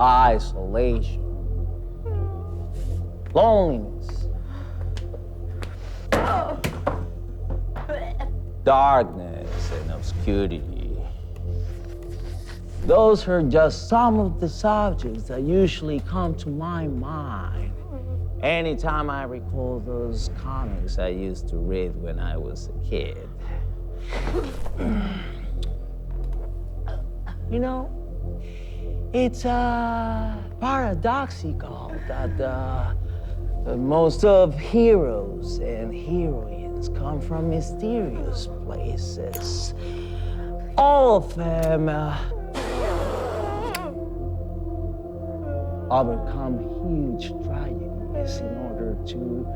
isolation, loneliness, darkness, and obscurity. Those are just some of the subjects that usually come to my mind anytime I recall those comics I used to read when I was a kid. You know, it's paradoxical that most of heroes and heroines come from mysterious places. All of them overcome huge tragedies in order to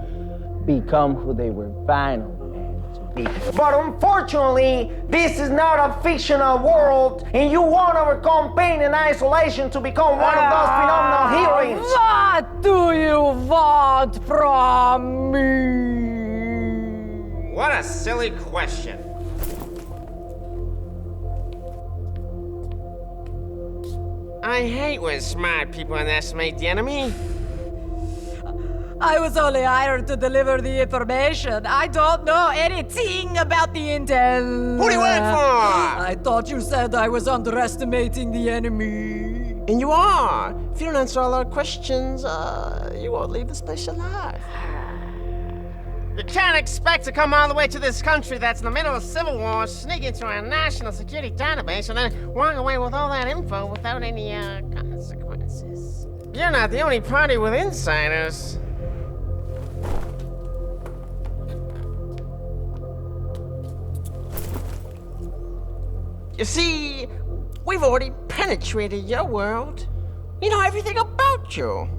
become who they were finally meant to be. But unfortunately, this is not a fictional world, and you won't overcome pain and isolation to become one of those phenomenal heroines. What do you want from me? What a silly question. I hate when smart people underestimate the enemy. I was only hired to deliver the information. I don't know anything about the intel. Who do you work for? I thought you said I was underestimating the enemy. And you are. If you don't answer all our questions, you won't leave this place alive. You can't expect to come all the way to this country that's in the middle of a civil war, sneak into our national security database, and then walk away with all that info without any, consequences. You're not the only party with insiders. You see, we've already penetrated your world. We know everything about you.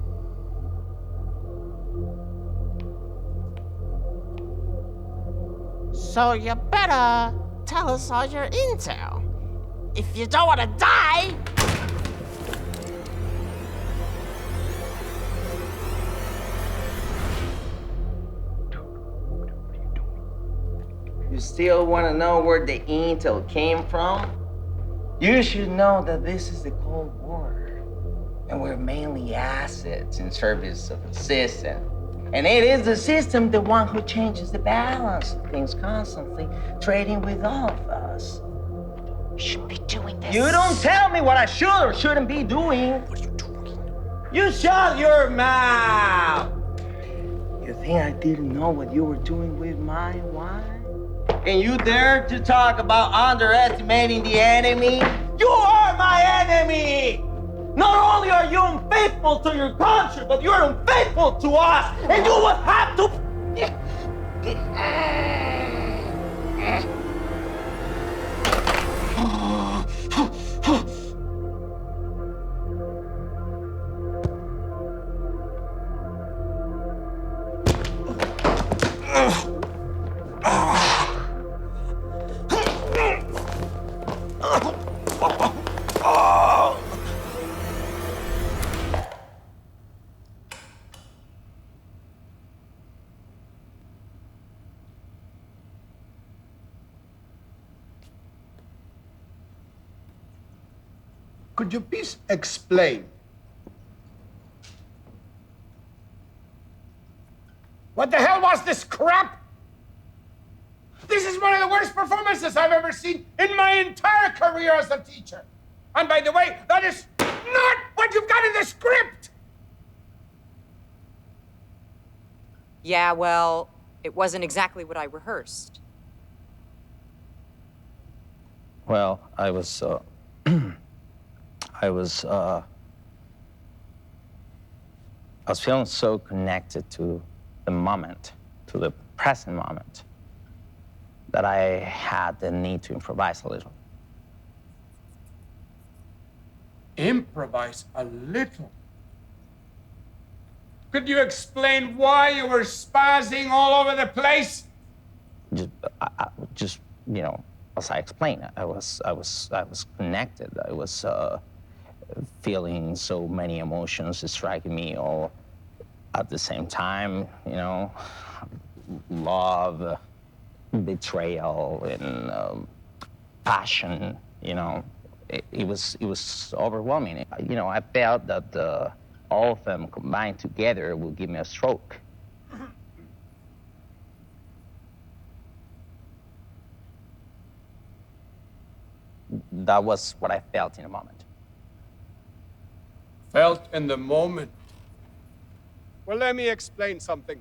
So you better tell us all your intel. If you don't want to die... You still want to know where the intel came from? You should know that this is the Cold War, and we're mainly assets in service of a system. And it is the system the one who changes the balance of things constantly, trading with all of us. We shouldn't be doing this. You don't tell me what I should or shouldn't be doing. What are you doing? You shut your mouth! You think I didn't know what you were doing with my wife? And you dare to talk about underestimating the enemy? You are my enemy! Not only are you unfaithful to your country, but you're unfaithful to us, and you will have to... Could you please explain what the hell was this crap? This is one of the worst performances I've ever seen in my entire career as a teacher. And by the way, that is not what you've got in the script. Yeah, well, it wasn't exactly what I rehearsed. Well, I was feeling so connected to the moment, to the present moment, that I had the need to improvise a little. Improvise a little? Could you explain why you were spazzing all over the place? Just you know, as I explained, I was connected. I was feeling so many emotions striking me all at the same time. You know, love, betrayal, and passion. You know, it was overwhelming. You know, I felt that all of them combined together would give me a stroke. That was what I felt in a moment. Felt in the moment. Well, let me explain something.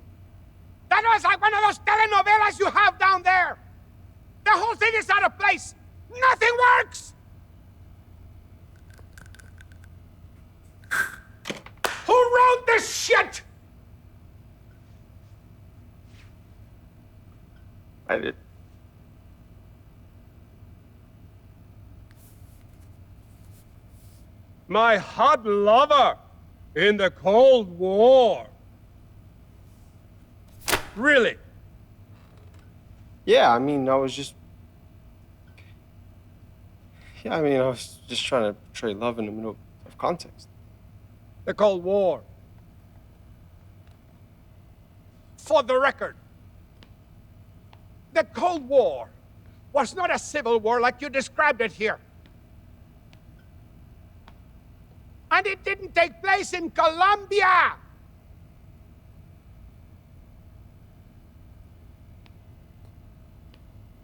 That was like one of those telenovelas you have down there. The whole thing is out of place. Nothing works. Who wrote this shit? I did. My hot lover in the Cold War. Really? Yeah, I mean, I was just trying to portray love in the middle of context. The Cold War. For the record, the Cold War was not a civil war like you described it here. And it didn't take place in Colombia.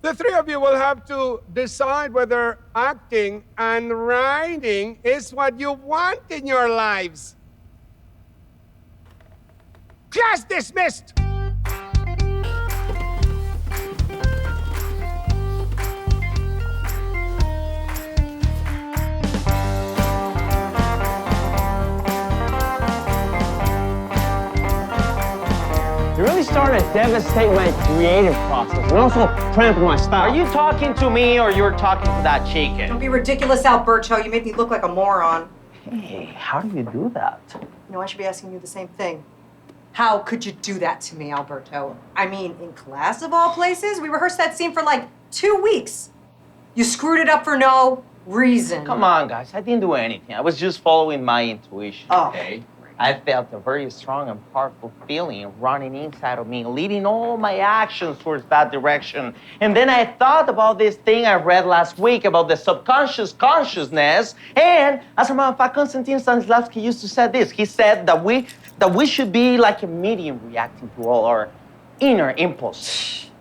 The three of you will have to decide whether acting and writing is what you want in your lives. Class dismissed! You're really starting to devastate my creative process and also trample my style. Are you talking to me or you're talking to that chicken? Don't be ridiculous, Alberto. You made me look like a moron. Hey, how do you do that? You know, I should be asking you the same thing. How could you do that to me, Alberto? I mean, in class of all places, we rehearsed that scene for like 2 weeks. You screwed it up for no reason. Come on, guys. I didn't do anything. I was just following my intuition, okay? I felt a very strong and powerful feeling running inside of me, leading all my actions towards that direction. And then I thought about this thing I read last week about the subconscious consciousness. And as a matter of fact, Konstantin Stanislavski used to say this. He said that we should be like a medium reacting to all our inner impulses.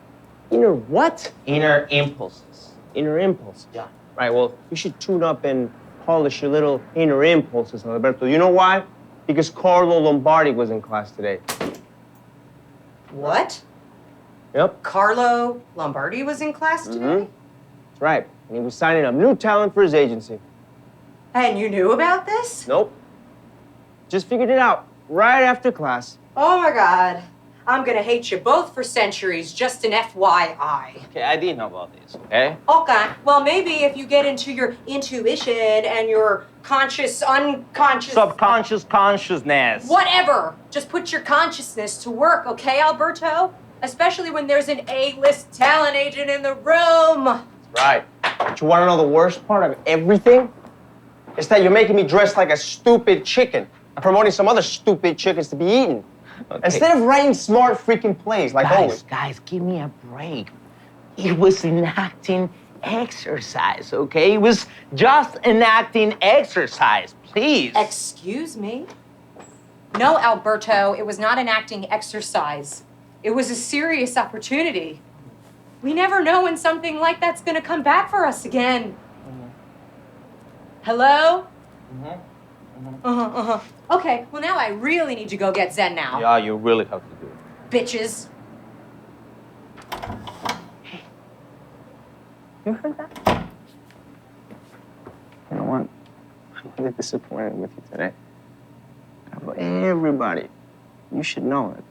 Inner what? Inner impulses. Inner impulse. Yeah. Right, well, you should tune up and polish your little inner impulses, Alberto. You know why? Because Carlo Lombardi was in class today. What? Yep. Carlo Lombardi was in class today? That's right. And he was signing up new talent for his agency. And you knew about this? Nope. Just figured it out right after class. Oh my God. I'm gonna hate you both for centuries, just an FYI. Okay, I didn't know about this, okay? Okay, well maybe if you get into your intuition and your conscious, unconscious... Subconscious consciousness. Whatever. Just put your consciousness to work, okay, Alberto? Especially when there's an A-list talent agent in the room. That's right. But you want to know the worst part of everything? It's that you're making me dress like a stupid chicken and promoting some other stupid chickens to be eaten. Okay. Instead of writing smart freaking plays like always. Guys, give me a break. It was an acting exercise, okay? It was just an acting exercise, please. Excuse me? No, Alberto, it was not an acting exercise. It was a serious opportunity. We never know when something like that's gonna come back for us again. Hello? Okay, well now I really need to go get Zen now. Yeah, you really have to do it. Bitches. You heard that? You know what? I'm really disappointed with you today. Out of everybody, you should know it.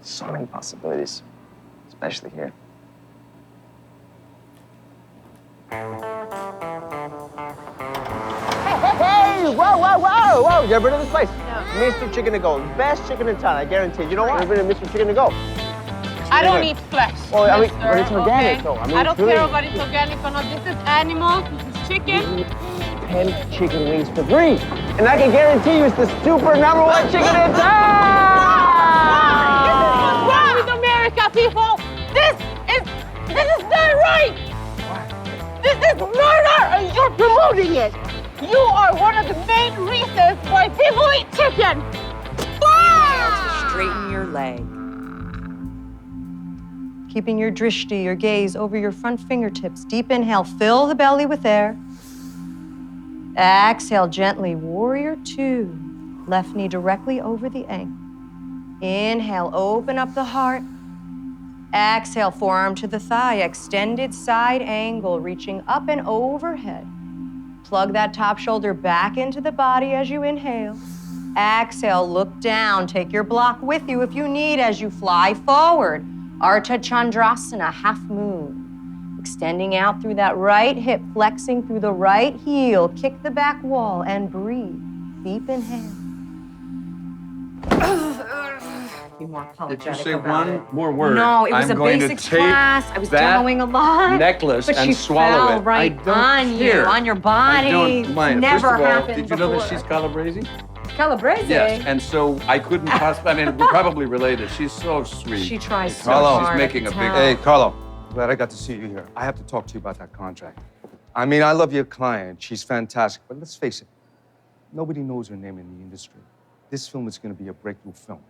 So many possibilities, especially here. Hey! Whoa! You ever been to this place? No. Mr. Chicken to Go. Best chicken in town, I guarantee. You know what? You ever been to Mr. Chicken to Go? I don't eat flesh. Oh, I mean, mister, but it's organic, okay? though. I mean, I don't it's really- care about it's organic or not. This is animal, this is chicken. 10 chicken wings for free. And I can guarantee you it's the super #1 chicken in town! What's wrong with America, people? This is not right! This This is murder, and you're promoting it. You are one of the main reasons why people eat chicken. Straighten your leg. Keeping your drishti, your gaze, over your front fingertips. Deep inhale, fill the belly with air. Exhale gently, warrior two. Left knee directly over the ankle. Inhale, open up the heart. Exhale, forearm to the thigh, extended side angle, reaching up and overhead. Plug that top shoulder back into the body as you inhale. Exhale, look down. Take your block with you if you need as you fly forward. Ardha Chandrasana, half moon. Extending out through that right hip, flexing through the right heel. Kick the back wall and breathe. Deep inhale. Be more apologetic. If you say about one it. more word, No, it was I'm a going basics to take class. I was that demoing a lot. necklace but and she swallow fell it. right I don't on care. you, on your body. I don't mind. Never First of all, happened did you know that before. she's Calabrese? Calabrese? Yes, and so I couldn't possibly, I mean, we're probably related. She's so sweet. She tries so Carlo, hard. she's making a big... Hey, Carlo, glad I got to see you here. I have to talk to you about that contract. I mean, I love your client. She's fantastic, but let's face it, nobody knows her name in the industry. This film is going to be a breakthrough film.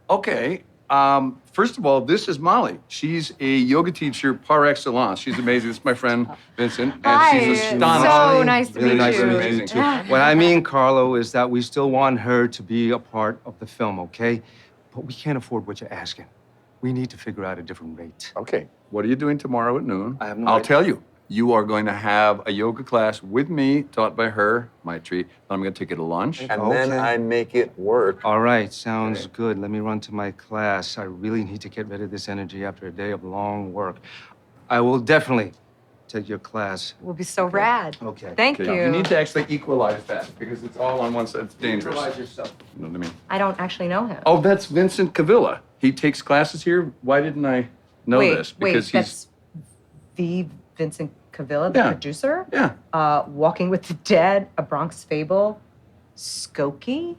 Okay. First of all, this is Molly. She's a yoga teacher par excellence. She's amazing. This is my friend Vincent, and Hi, she's astonishing. so nice to Really meet nice you. to meet you, Amazing. too. What I mean, Carlo, is that we still want her to be a part of the film, okay? But we can't afford what you're asking. We need to figure out a different rate. Okay. What are you doing tomorrow at noon? I have no I'll idea. tell you. You are going to have a yoga class with me, taught by her, my treat. I'm going to take you to lunch. And then Okay. I make it work. All right, sounds Okay. good. Let me run to my class. I really need to get rid of this energy after a day of long work. I will definitely take your class. Will be so rad. Okay. Thank Okay. you. You need to actually equalize that because it's all on one side. It's dangerous. Equalize yourself. You know what I mean? I don't actually know him. Oh, that's Vincent Cavilla. He takes classes here. Why didn't I know wait, this? wait, Because that's the Vincent Cavilla, the Yeah. producer? yeah. Walking with the Dead, A Bronx Fable, Skokie?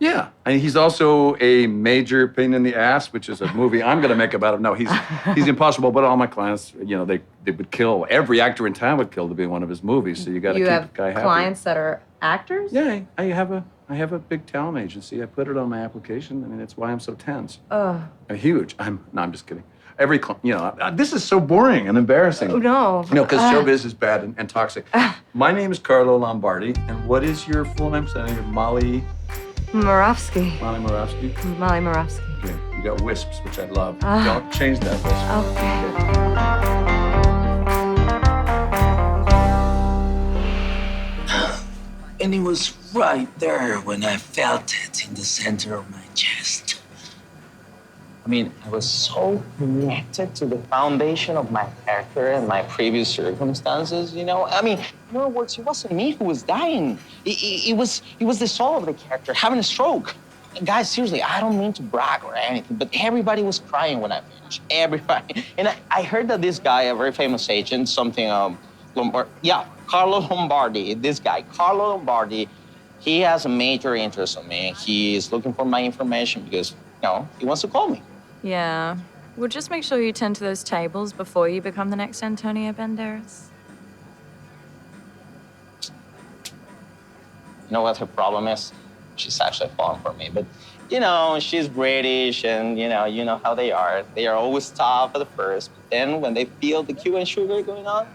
Yeah, and he's also a major pain in the ass, which is a movie I'm going to make about him. No, he's impossible. But all my clients, you know, they would kill. Every actor in town would kill to be in one of his movies. So you got to keep You the have guy happy. clients that are actors? Yeah, I have a big talent agency. I put it on my application. I mean, that's why I'm so tense. Ugh. Huge. I'm just kidding. This is so boring and embarrassing. Oh, no. No, because showbiz is bad and toxic. My name is Carlo Lombardi, and what is your full name? So you're Molly Moravsky. Moravsky. Molly Moravsky. Okay, you got wisps, which I love. Don't change that wisp. Okay. And it was right there when I felt it in the center of my chest. I mean, I was so connected to the foundation of my character and my previous circumstances, you know? I mean, in other words, it wasn't me who was dying. It was the soul of the character having a stroke. And guys, seriously, I don't mean to brag or anything, but everybody was crying when I finished. Everybody. And I heard that this guy, a very famous agent, Carlo Lombardi, this guy, Carlo Lombardi, he has a major interest in me. He is looking for my information because, he wants to call me. Yeah. Well, just make sure you tend to those tables before you become the next Antonio Banderas. You know what her problem is? She's actually falling for me. But, she's British and, you know how they are. They are always tough at the first. But then when they feel the Cuban sugar going on...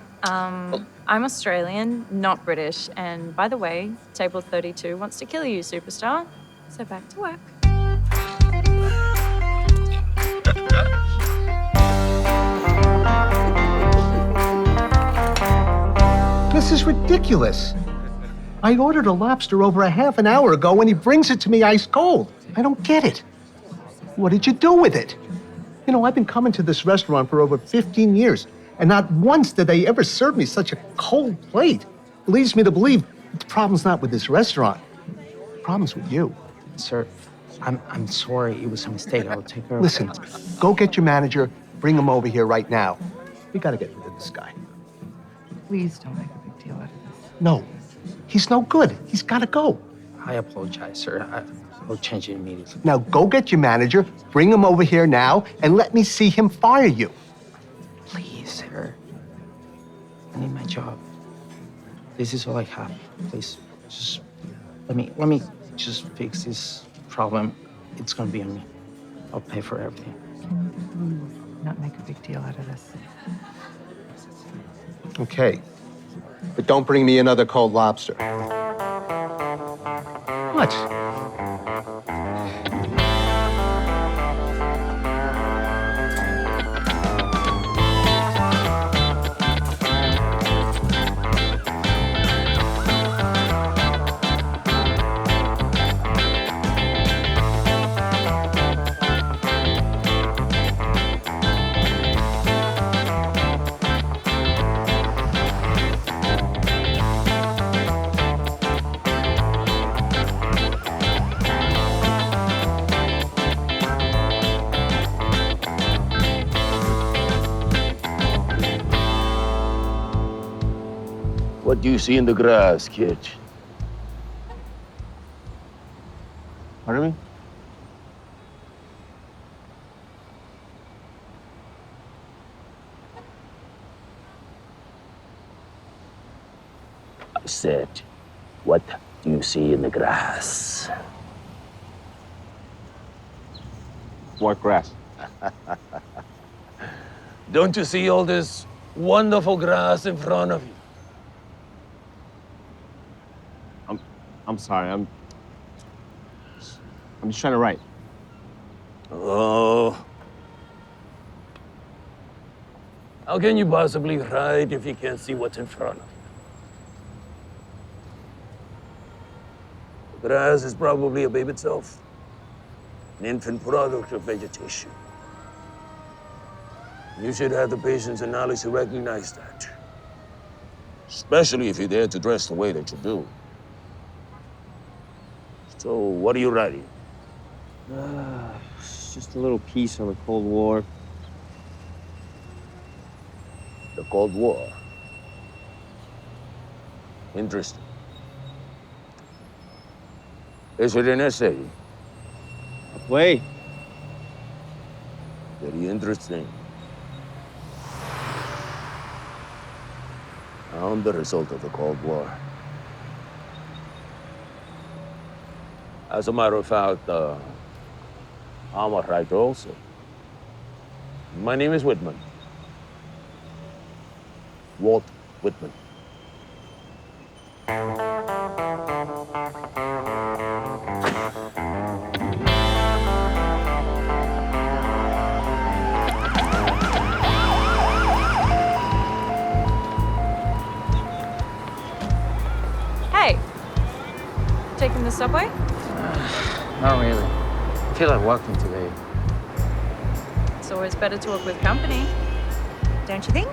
I'm Australian, not British. And by the way, table 32 wants to kill you, superstar. So back to work. This is ridiculous. I ordered a lobster over a half an hour ago and he brings it to me ice cold. I don't get it. What did you do with it? I've been coming to this restaurant for over 15 years, and not once did they ever serve me such a cold plate. It leads me to believe the problem's not with this restaurant. The problem's with you. Sir, I'm sorry. It was a mistake. I'll take care of it. Listen, go get your manager, bring him over here right now. We gotta get rid of this guy. Please don't make a big deal out of this. No, he's no good. He's gotta go. I apologize, sir. I'll change it immediately. Now go get your manager, bring him over here now, and let me see him fire you. Please, sir. I need job. This is all I have. Please, just let me just fix this problem. It's gonna be on me. I'll pay for everything. Not make a big deal out of this. Okay. But don't bring me another cold lobster. What? What do you see in the grass, kid? Pardon me? I said, what do you see in the grass? What grass? Don't you see all this wonderful grass in front of you? I'm sorry. I'm just trying to write. Oh. How can you possibly write if you can't see what's in front of you? The grass is probably a babe itself, an infant product of vegetation. You should have the patience and knowledge to recognize that, especially if you dare to dress the way that you do. So, what are you writing? It's just a little piece on the Cold War. The Cold War. Interesting. Is it an essay? A play. Very interesting. On the result of the Cold War. As a matter of fact, I'm a writer also. My name is Whitman. Walt Whitman. Hey, taking the subway? Not really. I feel like walking today. It's always better to work with company, don't you think?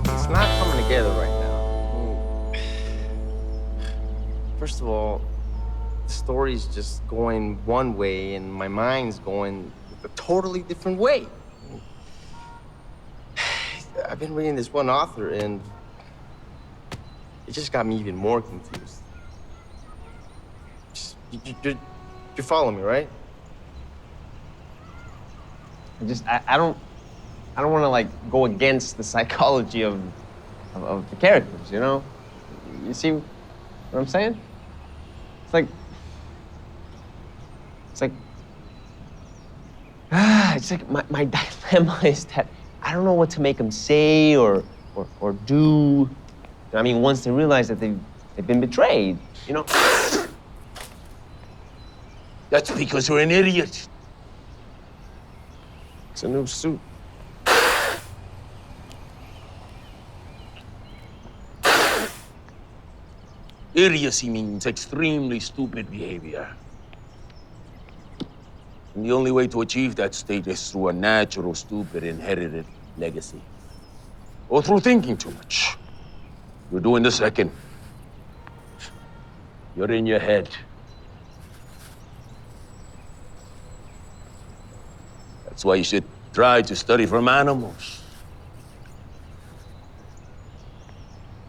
It's not coming together right now. First of all, the story's just going one way and my mind's going a totally different way. I've been reading this one author and it just got me even more confused. You follow me, right? I don't want to like go against the psychology of the characters, you know? You see what I'm saying? It's like my dilemma is that I don't know what to make them say or do. I mean, once they realize that they've been betrayed, you know? That's because you're an idiot. It's a new suit. Idiocy means extremely stupid behavior. And the only way to achieve that state is through a natural, stupid, inherited legacy. Or through thinking too much. You're doing the second. You're in your head. That's why you should try to study from animals.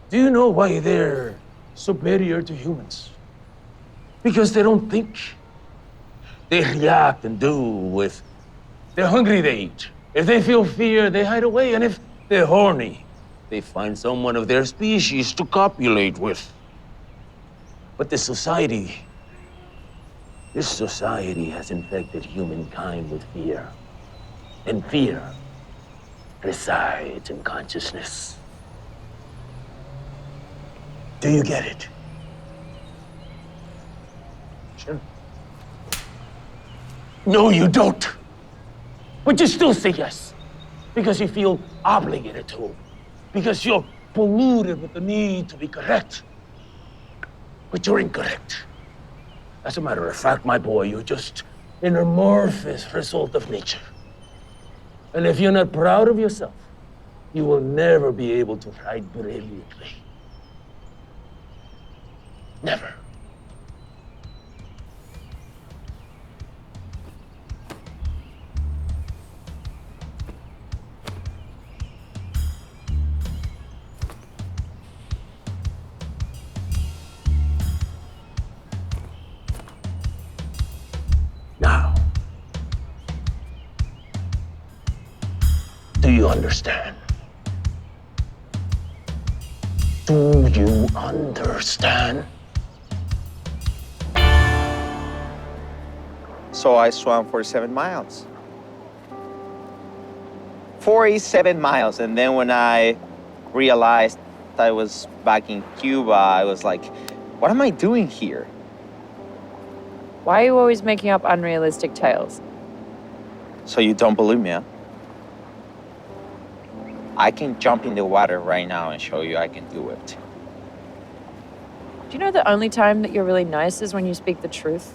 Do you know why they're superior to humans? Because they don't think. They react and do with they're hungry, they eat. If they feel fear, they hide away. And if they're horny, they find someone of their species to copulate with. But this society has infected humankind with fear. And fear resides in consciousness. Do you get it? Sure. No, you don't. But you still say yes. Because you feel obligated to. Because you're polluted with the need to be correct. But you're incorrect. As a matter of fact, my boy, you're just an amorphous result of nature. And if you're not proud of yourself, you will never be able to write brilliantly. Never. Now, do you understand? Do you understand? So I swam 47 miles. 47 miles. And then when I realized I was back in Cuba, I was like, what am I doing here? Why are you always making up unrealistic tales? So you don't believe me, huh? I can jump in the water right now and show you I can do it. Do you know the only time that you're really nice is when you speak the truth?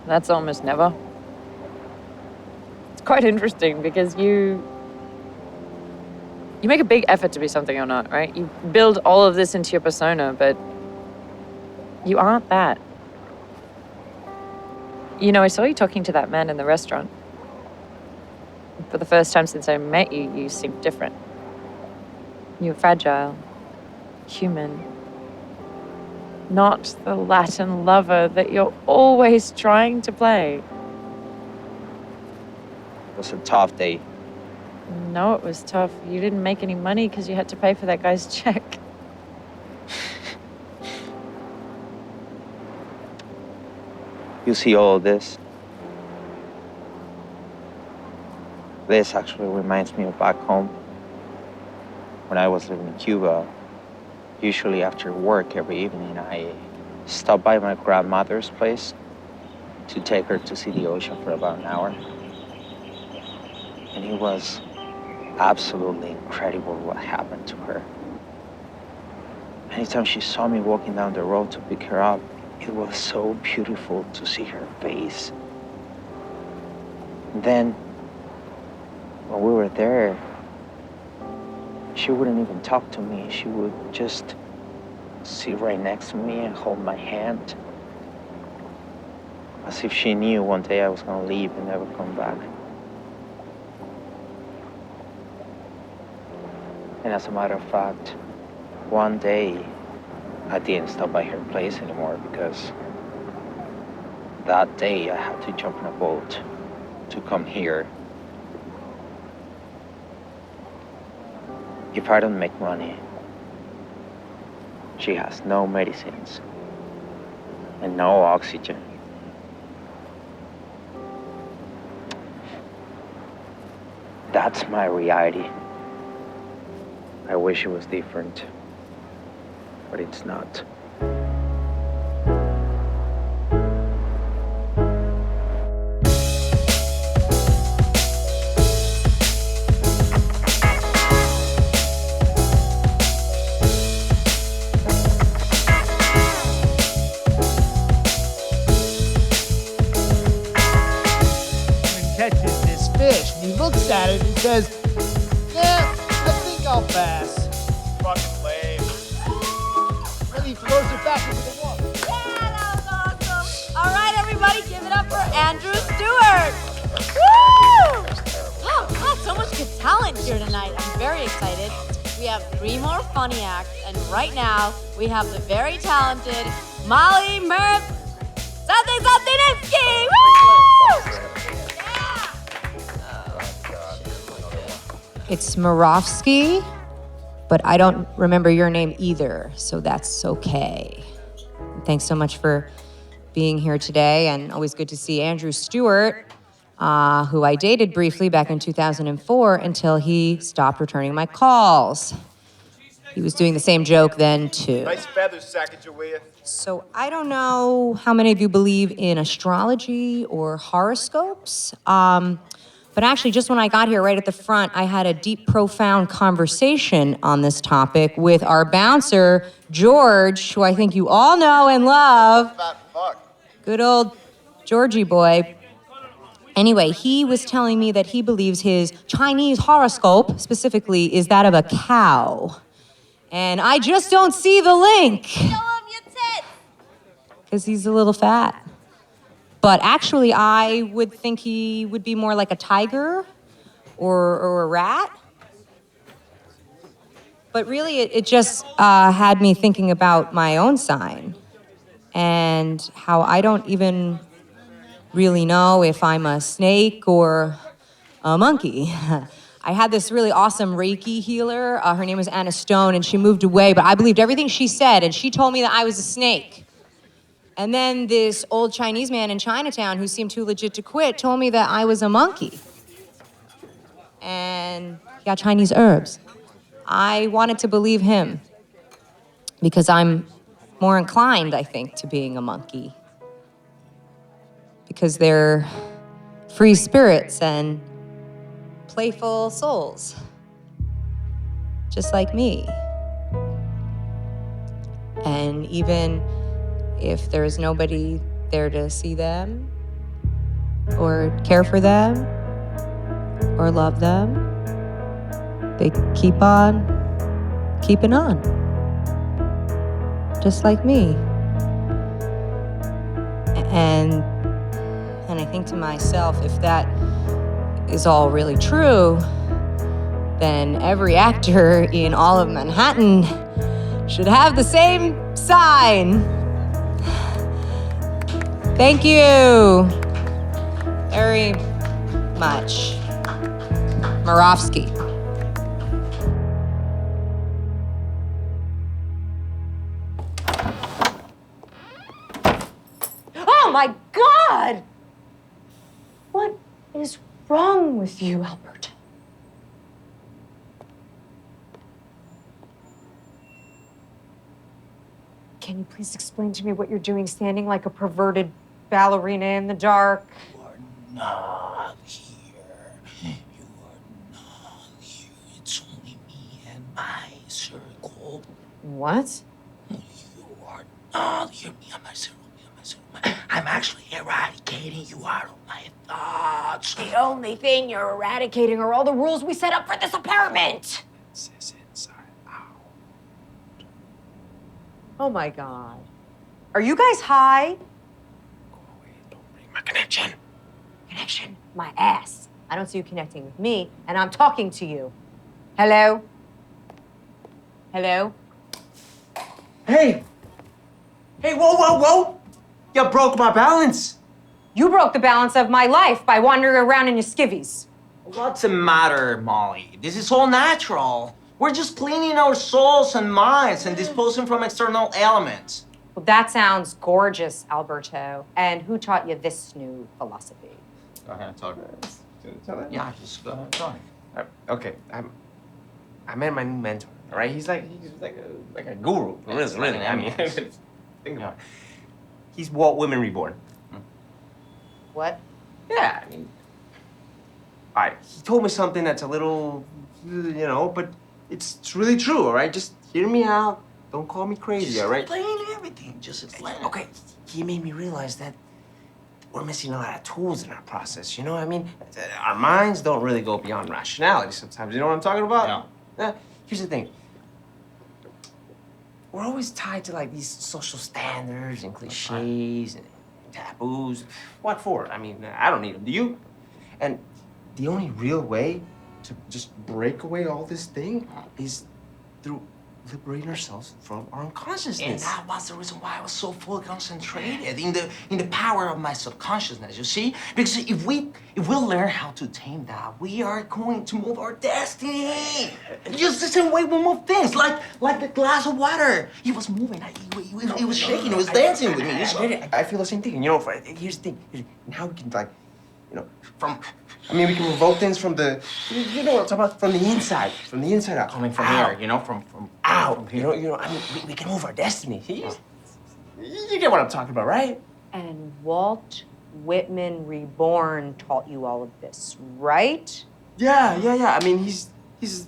That's almost never. It's quite interesting because you make a big effort to be something you're not, right? You build all of this into your persona, but you aren't that. You know, I saw you talking to that man in the restaurant. For the first time since I met you, you seemed different. You were fragile, human. Not the Latin lover that you're always trying to play. It was a tough day. No, it was tough. You didn't make any money because you had to pay for that guy's check. You see all of this? This actually reminds me of back home. When I was living in Cuba, usually after work every evening, I stopped by my grandmother's place to take her to see the ocean for about an hour. And it was absolutely incredible what happened to her. Anytime she saw me walking down the road to pick her up, it was so beautiful to see her face. And then, when we were there, she wouldn't even talk to me. She would just sit right next to me and hold my hand. As if she knew one day I was gonna leave and never come back. And as a matter of fact, one day, I didn't stop by her place anymore because that day I had to jump in a boat to come here. If I don't make money, she has no medicines and no oxygen. That's my reality. I wish it was different, but it's not. Catches this fish, and he looks at it and says, "Yeah, I think I'll pass." Fucking lame. And he throws it back into the water. Yeah, that was awesome. All right, everybody, give it up for Andrew Stewart. Woo! Oh, God, so much good talent here tonight. I'm very excited. We have 3 more funny acts, and right now we have the very talented Molly Murph Something Nipsky. Woo! Yeah! It's Morovsky, but I don't remember your name either, so that's okay. Thanks so much for being here today, and always good to see Andrew Stewart, who I dated briefly back in 2004 until he stopped returning my calls. He was doing the same joke then, too. Nice feathers, Sacagawea. So I don't know how many of you believe in astrology or horoscopes, but actually just when I got here right at the front, I had a deep, profound conversation on this topic with our bouncer, George, who I think you all know and love. Good old Georgie boy. Anyway, he was telling me that he believes his Chinese horoscope, specifically, is that of a cow. And I just don't see the link. Because he's a little fat. But actually, I would think he would be more like a tiger or a rat. But really, it just had me thinking about my own sign and how I don't even really know if I'm a snake or a monkey. I had this really awesome Reiki healer. Her name was Anna Stone, and she moved away, but I believed everything she said, and she told me that I was a snake. And then this old Chinese man in Chinatown who seemed too legit to quit told me that I was a monkey. And he got Chinese herbs. I wanted to believe him because I'm more inclined, I think, to being a monkey. Because they're free spirits and playful souls, just like me. And even if there's nobody there to see them, or care for them, or love them, they keep on keeping on, just like me. And I think to myself, if that is all really true, then every actor in all of Manhattan should have the same sign. Thank you very much. Morovsky. Oh my God! What is wrong with you, Albert? Can you please explain to me what you're doing standing like a perverted ballerina in the dark? Not here. You are not here. It's only me and my circle. What? You are not here. Me and my circle. Me and my circle. I'm actually eradicating you out of my thoughts. The only thing you're eradicating are all the rules we set up for this apartment. This is inside out. Oh my God. Are you guys high? Go away. Don't bring my connection. Connection? My ass. I don't see you connecting with me, and I'm talking to you. Hello? Hello? Hey! Hey, whoa, whoa, whoa! You broke my balance. You broke the balance of my life by wandering around in your skivvies. What's the matter, Molly? This is all natural. We're just cleaning our souls and minds and disposing from external elements. Well, that sounds gorgeous, Alberto. And who taught you this new philosophy? Go ahead, talk. Yeah, just go ahead. Okay, I met my new mentor. All right, he's like a guru. Really. I mean, think about it. He's Walt Women Reborn. What? Yeah, I mean, all right. He told me something that's a little, but it's really true. All right, just hear me out. Don't call me crazy. All right. Explain everything. Just explain. Okay. He made me realize that we're missing a lot of tools in our process. You know what I mean? Our minds don't really go beyond rationality sometimes. You know what I'm talking about? Yeah. Here's the thing. We're always tied to like these social standards and cliches and taboos. What for? I mean, I don't need them. Do you? And the only real way to just break away all this thing is through liberate ourselves from our unconsciousness. And that was the reason why I was so fully concentrated in the power of my subconsciousness, you see? Because if we learn how to tame that, we are going to move our destiny. Just the same way we move things, like the glass of water. He was moving, he was shaking, he was dancing with me. You saw it. I feel the same thing. You know, here's the thing. Now we can, like, you know, we can revoke things from the, you know what I'm talking about, from the inside out. Coming from here, you know, from out. From here. You know, I mean, we can move our destiny. You get what I'm talking about, right? And Walt Whitman Reborn taught you all of this, right? Yeah. I mean, he's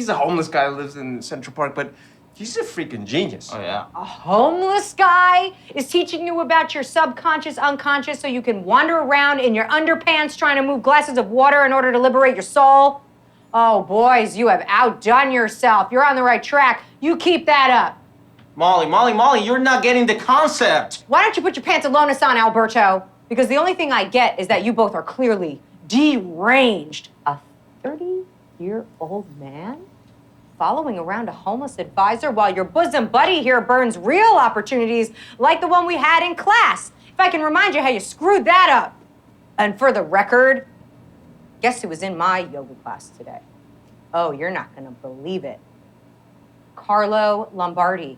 a homeless guy who lives in Central Park, but he's a freaking genius. Oh, yeah. A homeless guy is teaching you about your subconscious, unconscious, so you can wander around in your underpants trying to move glasses of water in order to liberate your soul? Oh, boys, you have outdone yourself. You're on the right track. You keep that up. Molly, you're not getting the concept. Why don't you put your pantalones on, Alberto? Because the only thing I get is that you both are clearly deranged. A 30-year-old man following around a homeless advisor while your bosom buddy here burns real opportunities like the one we had in class. If I can remind you how you screwed that up. And for the record, guess who was in my yoga class today? Oh, you're not gonna believe it. Carlo Lombardi.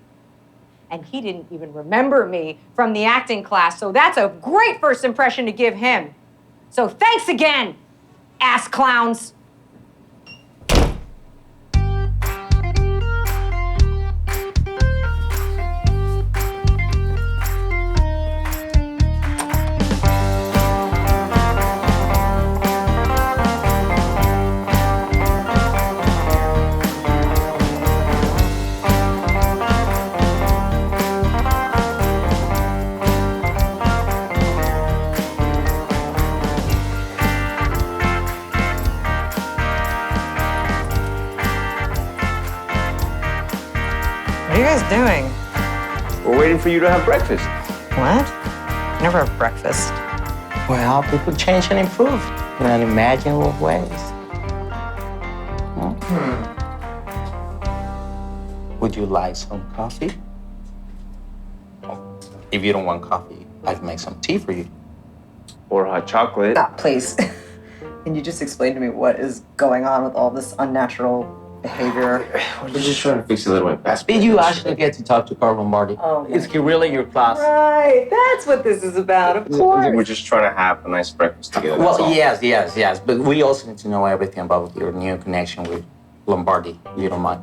And he didn't even remember me from the acting class, so that's a great first impression to give him. So thanks again, ass clowns. What are you guys doing? We're waiting for you to have breakfast. What? Never have breakfast. Well, people change and improve in unimaginable ways. Would you like some coffee? If you don't want coffee, I can make some tea for you. Or hot chocolate. Stop, please. Can you just explain to me what is going on with all this unnatural behavior? We're just trying to fix a little bit. Did you actually get to talk to Carl Lombardi? Oh, Is he really your class? Right, that's what this is about, of course. We're just trying to have a nice breakfast together. that's Well, all. yes. But we also need to know everything about your new connection with Lombardi. If you don't mind.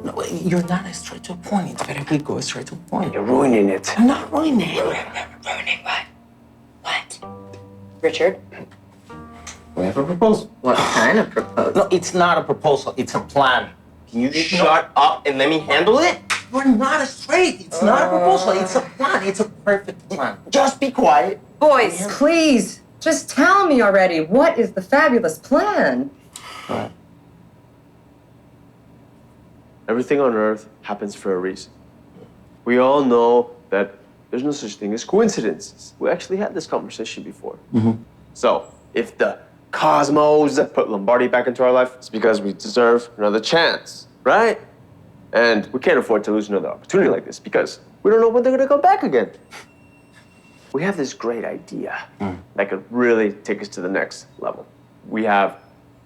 No, you're not straight to the point. It's better if we go straight to the point. You're ruining it. I'm not ruining it. Ruining what? What? Richard, We have a proposal. what kind of proposal? No, it's not a proposal. It's a plan. Can you Shut up and let me handle it? We're not straight. It's not a proposal. It's a plan. It's a perfect plan. Just be quiet. Boys, please, just tell me already, what is the fabulous plan? Right. Everything on Earth happens for a reason. We all know that there's no such thing as coincidences. We actually had this conversation before. So, if the cosmos put Lombardi back into our life, it's because we deserve another chance, right? And we can't afford to lose another opportunity like this because we don't know when they're gonna come back again. We have this great idea that could really take us to the next level. We have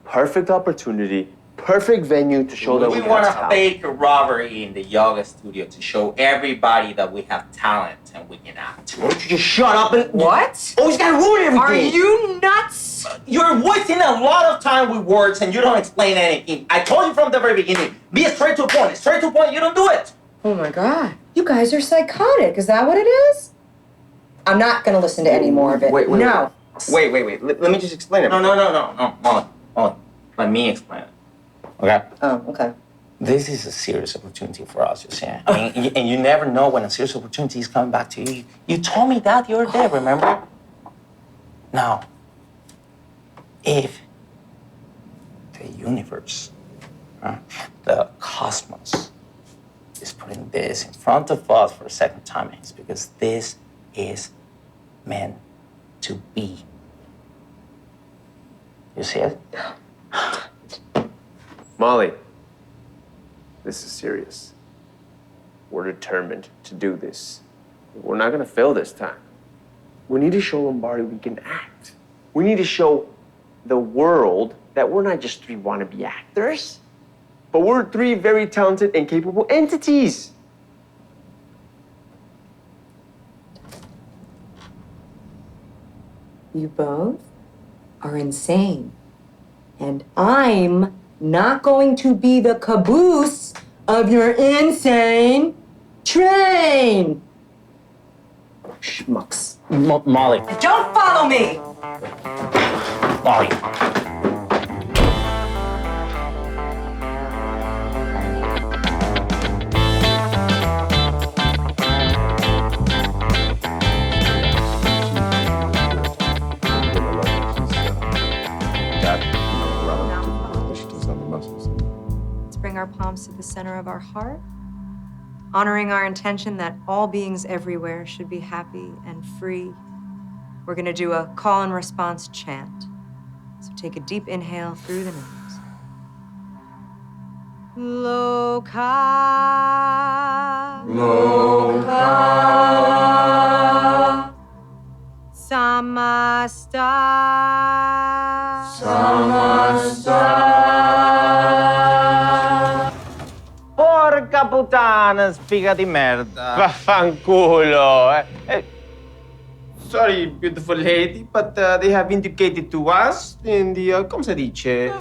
perfect opportunity, perfect venue to show that we want have to talent. fake a robbery in the yoga studio to show everybody that we have talent and we can act. Why don't you just shut up and... What? Always gotta ruin everything. Are you nuts? You're wasting a lot of time with words and you don't explain anything. I told you from the very beginning, be straight to the point. Straight to the point, you don't do it. Oh my God, you guys are psychotic. Is that what it is? I'm not gonna listen to any more of it. Wait. No. Wait. Let me just explain it. No. Molly, let me explain it. Okay? Oh, okay. This is a serious opportunity for us, you see. I mean, and you never know when a serious opportunity is coming back to you. You told me that the other day, remember? Now, if the universe, the cosmos, is putting this in front of us for a second time, it's because this is meant to be. You see it? Molly, This is serious. We're determined to do this. We're not gonna fail this time. We need to show Lombardi we can act. We need to show the world that we're not just three wannabe actors, but we're three very talented and capable entities. You both are insane. And I'm not going to be the caboose of your insane train. Schmucks. Molly. Don't follow me! Molly. Let's bring our palms to the center of our heart, honoring our intention that all beings everywhere should be happy and free. We're gonna do a call and response chant. So take a deep inhale through the nose. Loka. Loka. Samasta. Porca puttana, spiga di merda. Vaffanculo. Sorry, beautiful lady, but they have indicated to us in the, come si dice,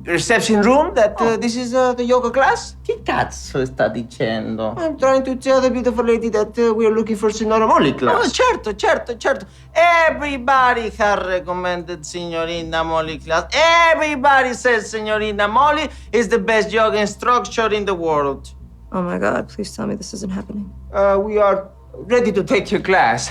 reception room that this is the yoga class. Che cazzo sta dicendo? I'm trying to tell the beautiful lady that we are looking for Signora Molly class. Oh, certo, certo, certo. Everybody has recommended Signorina Molly class. Everybody says Signorina Molly is the best yoga instructor in the world. Oh my God, please tell me this isn't happening. We are ready to take your class.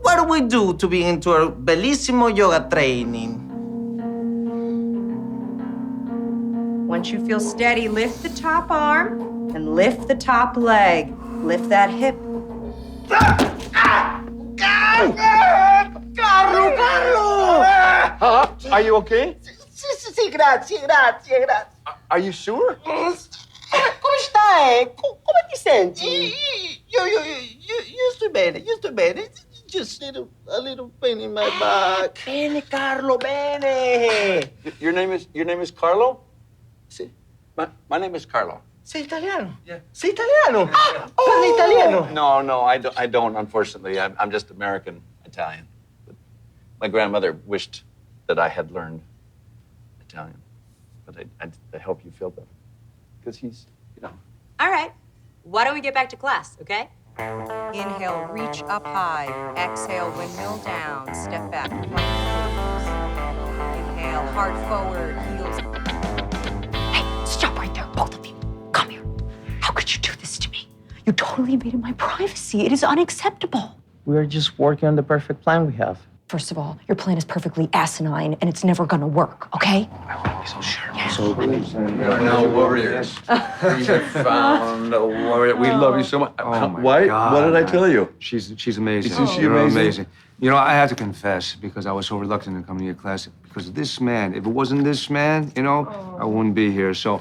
What do we do to be into a bellissimo yoga training? Once you feel steady, lift the top arm and lift the top leg. Lift that hip. Carlo! Are you okay? Sì, grazie. Are you sure? Come stai? Come ti senti? Io sto bene. Just a little pain in my back. Bene, Carlo, bene. Your name is Carlo? Sì. My name is Carlo. Sei italiano? Yeah. Sei italiano? Parli italiano? No, I don't, unfortunately. I'm just American Italian. But my grandmother wished that I had learned Italian. But I hope you feel better. Because he's, All right. Why don't we get back to class, okay? Inhale, reach up high. Exhale, windmill down. Step back, plank pose. Inhale, heart forward, heels. Hey, stop right there, both of you. Come here. How could you do this to me? You totally invaded my privacy. It is unacceptable. We are just working on the perfect plan we have. First of all, your plan is perfectly asinine and it's never gonna work, okay? I wouldn't be so sure. Yeah. So we are now warriors. We have found a warrior. We love you so much. Oh my Why? God, What did I man. tell you? She's amazing. Isn't she You know, amazing? You know, I have to confess, because I was so reluctant to come to your class, because this man, if it wasn't this man, I wouldn't be here. So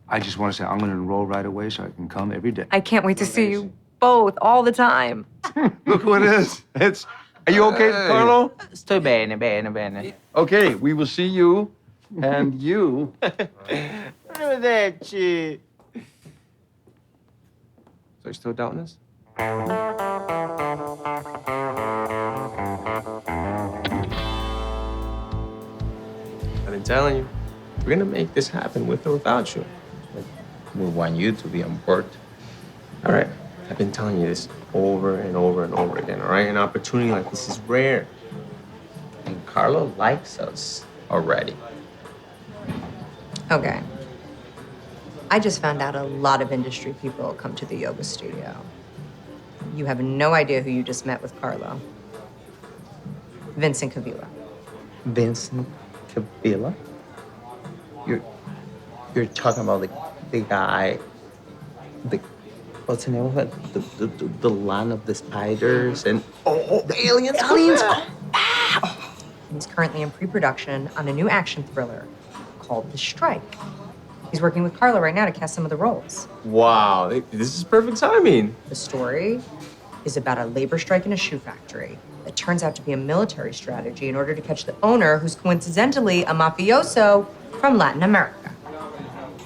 I just want to say I'm going to enroll right away so I can come every day. I can't wait to see you both all the time. Look who it is. Are you okay, Carlo? Sto bene. Okay, we will see you and you. Arrivederci. So you still doubting us? I've been telling you, we're gonna make this happen with or without you. Like, we want you to be on board. All right, I've been telling you this over and over and over again, all right? An opportunity like this is rare. And Carlo likes us already. Okay. I just found out a lot of industry people come to the yoga studio. You have no idea who you just met with Carlo. Vincent Cavilla. Vincent Cavilla? You're talking about the guy, what's the name of it? The land of the spiders and the aliens. Aliens come back. He's currently in pre-production on a new action thriller called The Strike. He's working with Carla right now to cast some of the roles. Wow, this is perfect timing. The story is about a labor strike in a shoe factory that turns out to be a military strategy in order to catch the owner, who's coincidentally a mafioso from Latin America.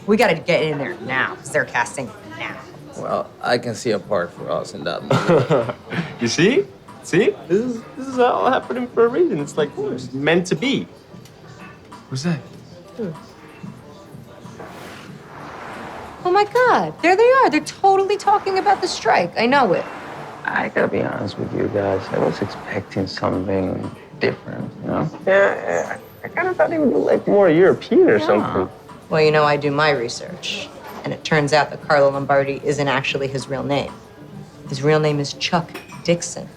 We gotta get in there now, because they're casting now. Well, I can see a part for us in that movie. You see? See? This is all happening for a reason. It's like, it's meant to be. Who's that? Oh my God, there they are. They're totally talking about the strike. I know it. I gotta be honest with you guys. I was expecting something different, you know? Yeah, I kind of thought he would be like more European or something. Well, you know, I do my research. And it turns out that Carlo Lombardi isn't actually his real name. His real name is Chuck Dixon.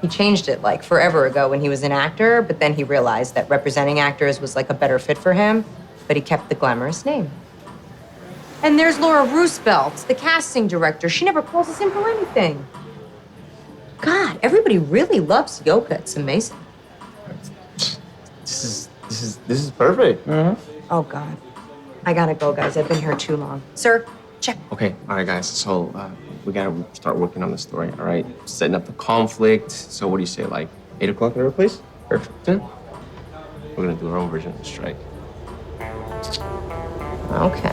He changed it like forever ago when he was an actor, but then he realized that representing actors was like a better fit for him, but he kept the glamorous name. And there's Laura Roosevelt, the casting director. She never calls us in for anything. God, everybody really loves yoga. It's amazing. This is perfect. Oh, God. I gotta go, guys. I've been here too long. Sir, check. Okay, all right, guys. So we gotta start working on the story. All right, setting up the conflict. So what do you say, like 8 o'clock at our place? Perfect. Yeah. We're gonna do our own version of the strike. Okay.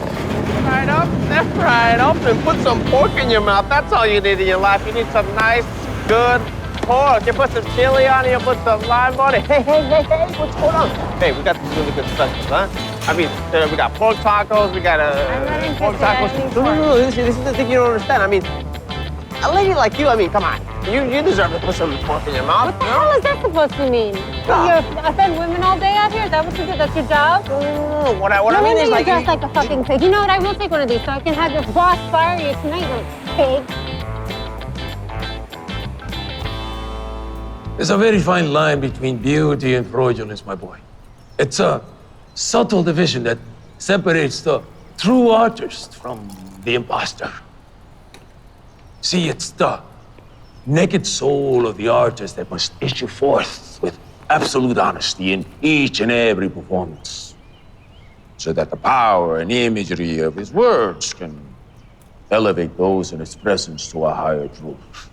Right up, left, right up, and put some pork in your mouth. That's all you need in your life. You need some nice, good pork. You put some chili on it, you put some lime on it. Hey, what's going on? Hey, we got some really good specials, huh? I mean, we got pork tacos, we got pork tacos. No, this is the thing you don't understand. I mean, a lady like you, I mean, come on. You deserve to put some pork in your mouth. What the hell is that supposed to mean? I fed women all day out here? Is that what you do? That's your job? No, what I mean is you like... dress like a fucking pig. You know what? I will take one of these so I can have your boss fire you tonight, you pig. There's a very fine line between beauty and fraudulence, my boy. It's a subtle division that separates the true artist from the imposter. See, it's the naked soul of the artist that must issue forth with absolute honesty in each and every performance, so that the power and imagery of his words can elevate those in his presence to a higher truth.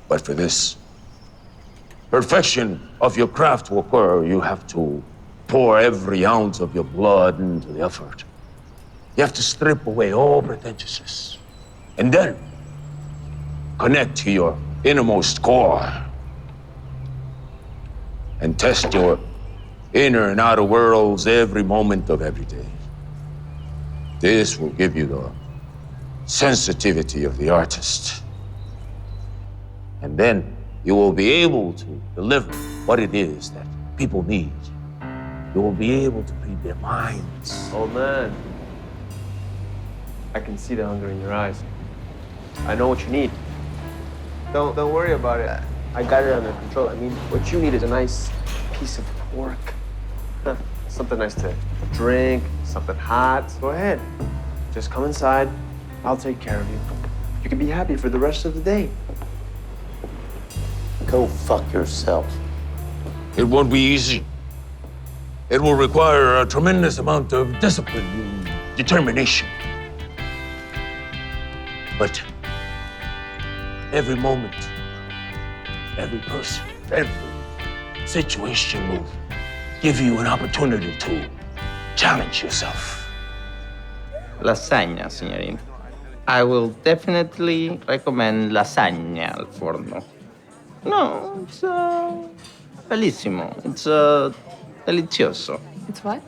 But for this perfection of your craft to occur, you have to pour every ounce of your blood into the effort. You have to strip away all pretentiousness, and then connect to your innermost core and test your inner and outer worlds every moment of every day. This will give you the sensitivity of the artist. And then you will be able to deliver what it is that people need. You will be able to read their minds. Old man, I can see the hunger in your eyes. I know what you need. Don't worry about it. I got it under control. I mean, what you need is a nice piece of pork. Something nice to drink, something hot. Go ahead. Just come inside. I'll take care of you. You can be happy for the rest of the day. Go fuck yourself. It won't be easy. It will require a tremendous amount of discipline and determination. But every moment, every person, every situation will give you an opportunity to challenge yourself. Lasagna, signorina. I will definitely recommend lasagna al forno. No, it's bellissimo. It's delizioso. It's what?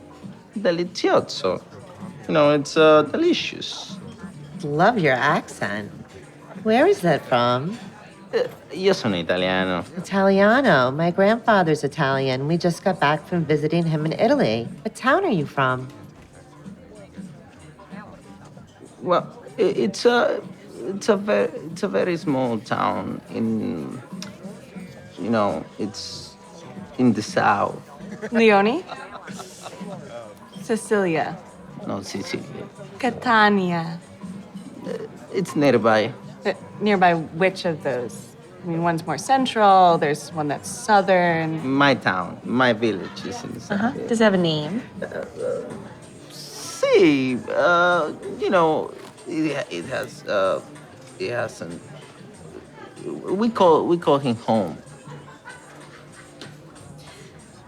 Delizioso. You know, it's delicious. Love your accent. Where is that from? Io sono italiano. Italiano. My grandfather's Italian. We just got back from visiting him in Italy. What town are you from? Well, it's a very small town in, you know, it's in the south. Leone? Sicilia. No, Sicilia. Catania. It's nearby. Nearby which of those? I mean, one's more central, there's one that's southern. My town, my village is in the south. Does it have a name? See, you know, it has an. We call him home.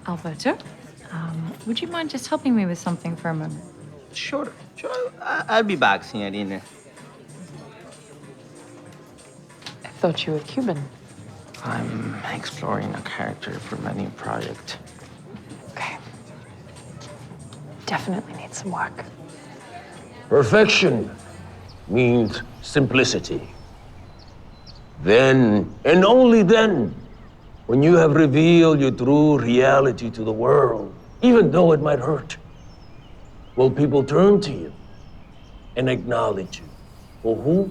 Alberto, would you mind just helping me with something for a moment? Sure. I'll be back, Signorina. I thought you were Cuban. I'm exploring a character for my new project. Okay. Definitely need some work. Perfection means simplicity. Then, and only then, when you have revealed your true reality to the world, even though it might hurt, will people turn to you and acknowledge you for who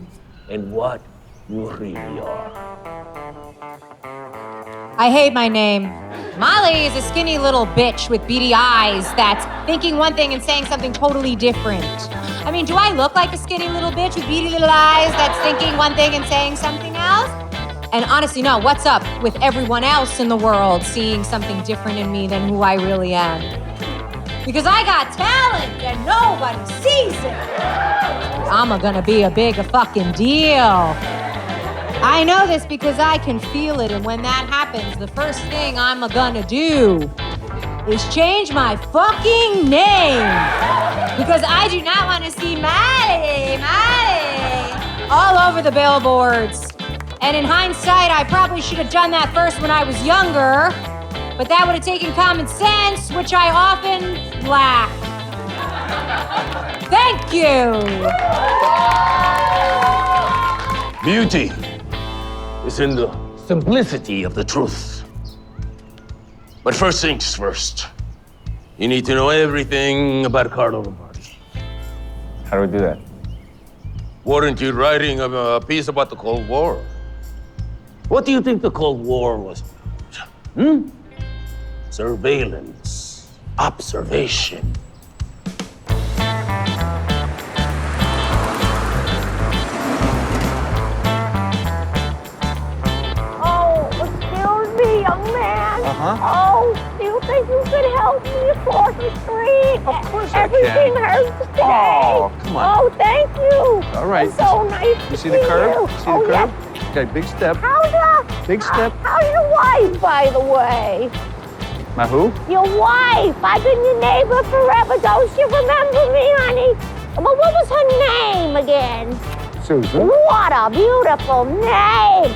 and what you really are. I hate my name. Molly is a skinny little bitch with beady eyes that's thinking one thing and saying something totally different. I mean, do I look like a skinny little bitch with beady little eyes that's thinking one thing and saying something else? And honestly, no, what's up with everyone else in the world seeing something different in me than who I really am? Because I got talent and nobody sees it. I'm gonna be a big fucking deal. I know this because I can feel it, and when that happens, the first thing I'm gonna do is change my fucking name. Because I do not want to see Molly all over the billboards. And in hindsight, I probably should have done that first when I was younger, but that would have taken common sense, which I often lack. Thank you. Beauty is in the simplicity of the truth. But first things first, you need to know everything about Carlo Lombardi. How do we do that? Weren't you writing a piece about the Cold War? What do you think the Cold War was about? Surveillance, observation. Oh, excuse me, young man. Uh-huh. Oh, do you think you could help me across the street? Of course I can. Everything hurts today. Oh, come on. Oh, thank you. All right. It's so nice You to see the curve? you. See the Oh, curve? yes. Okay, big step. Big step. How's your wife, by the way? My who? Your wife. I've been your neighbor forever. Don't you remember me, honey? But what was her name again? Susan. What a beautiful name.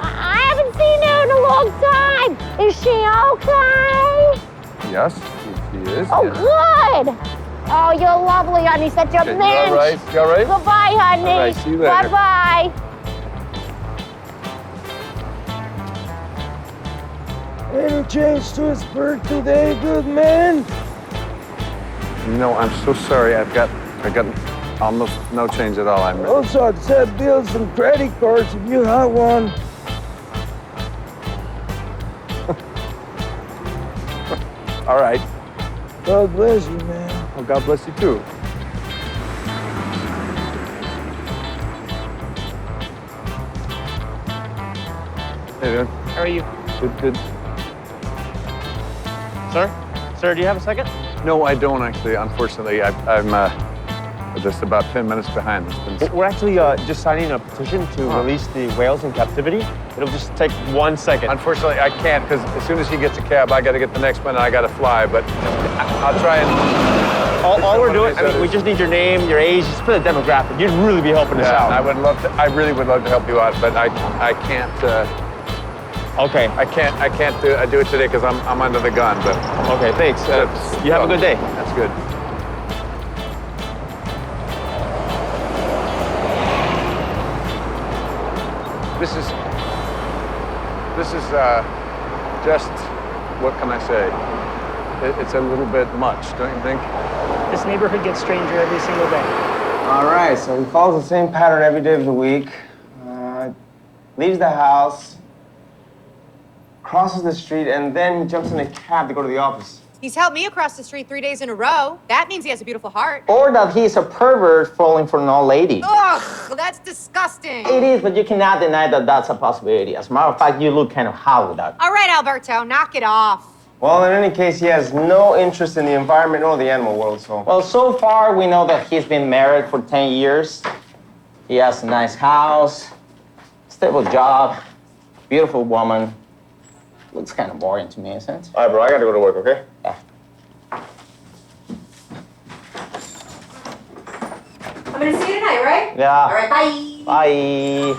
I haven't seen her in a long time. Is she okay? Yes, she is. Oh, yes. good. Oh, you're lovely, honey. Such a Okay, man. you all right? You all right? Goodbye, honey. All right, see you later. Bye-bye. Any change to his birth today, good man? No, I'm so sorry. I got almost no change at all. I'm Also, accept bills and credit cards if you have one. all right. God bless you, man. Well, God bless you too. Hey, man. How are you? Good. Sir, do you have a second? No, I don't actually. Unfortunately, I'm just about 10 minutes behind. It's been... We're actually just signing a petition to release the whales in captivity. It'll just take 1 second. Unfortunately, I can't because as soon as he gets a cab, I got to get the next one and I got to fly. But I'll try and. All we're doing, I mean, we just need your name, your age, just for the demographic. You'd really be helping us out. I would love to. I really would love to help you out, but I can't. Okay. I can't do it today because I'm under the gun. But okay, thanks. You have a good day. That's good. This is just, what can I say? It's a little bit much, don't you think? This neighborhood gets stranger every single day. All right, so he follows the same pattern every day of the week. Leaves the house, crosses the street, and then he jumps in a cab to go to the office. He's helped me across the street 3 days in a row. That means he has a beautiful heart. Or that he's a pervert falling for an old lady. Ugh, that's disgusting. It is, but you cannot deny that that's a possibility. As a matter of fact, you look kind of hot with that. All right, Alberto, knock it off. Well, in any case, he has no interest in the environment or the animal world, so. Well, so far, we know that he's been married for 10 years. He has a nice house, stable job, beautiful woman. Looks kind of boring to me, isn't it? All right, bro, I gotta go to work, okay? Yeah. I'm gonna see you tonight, right? Yeah. All right, bye. Bye.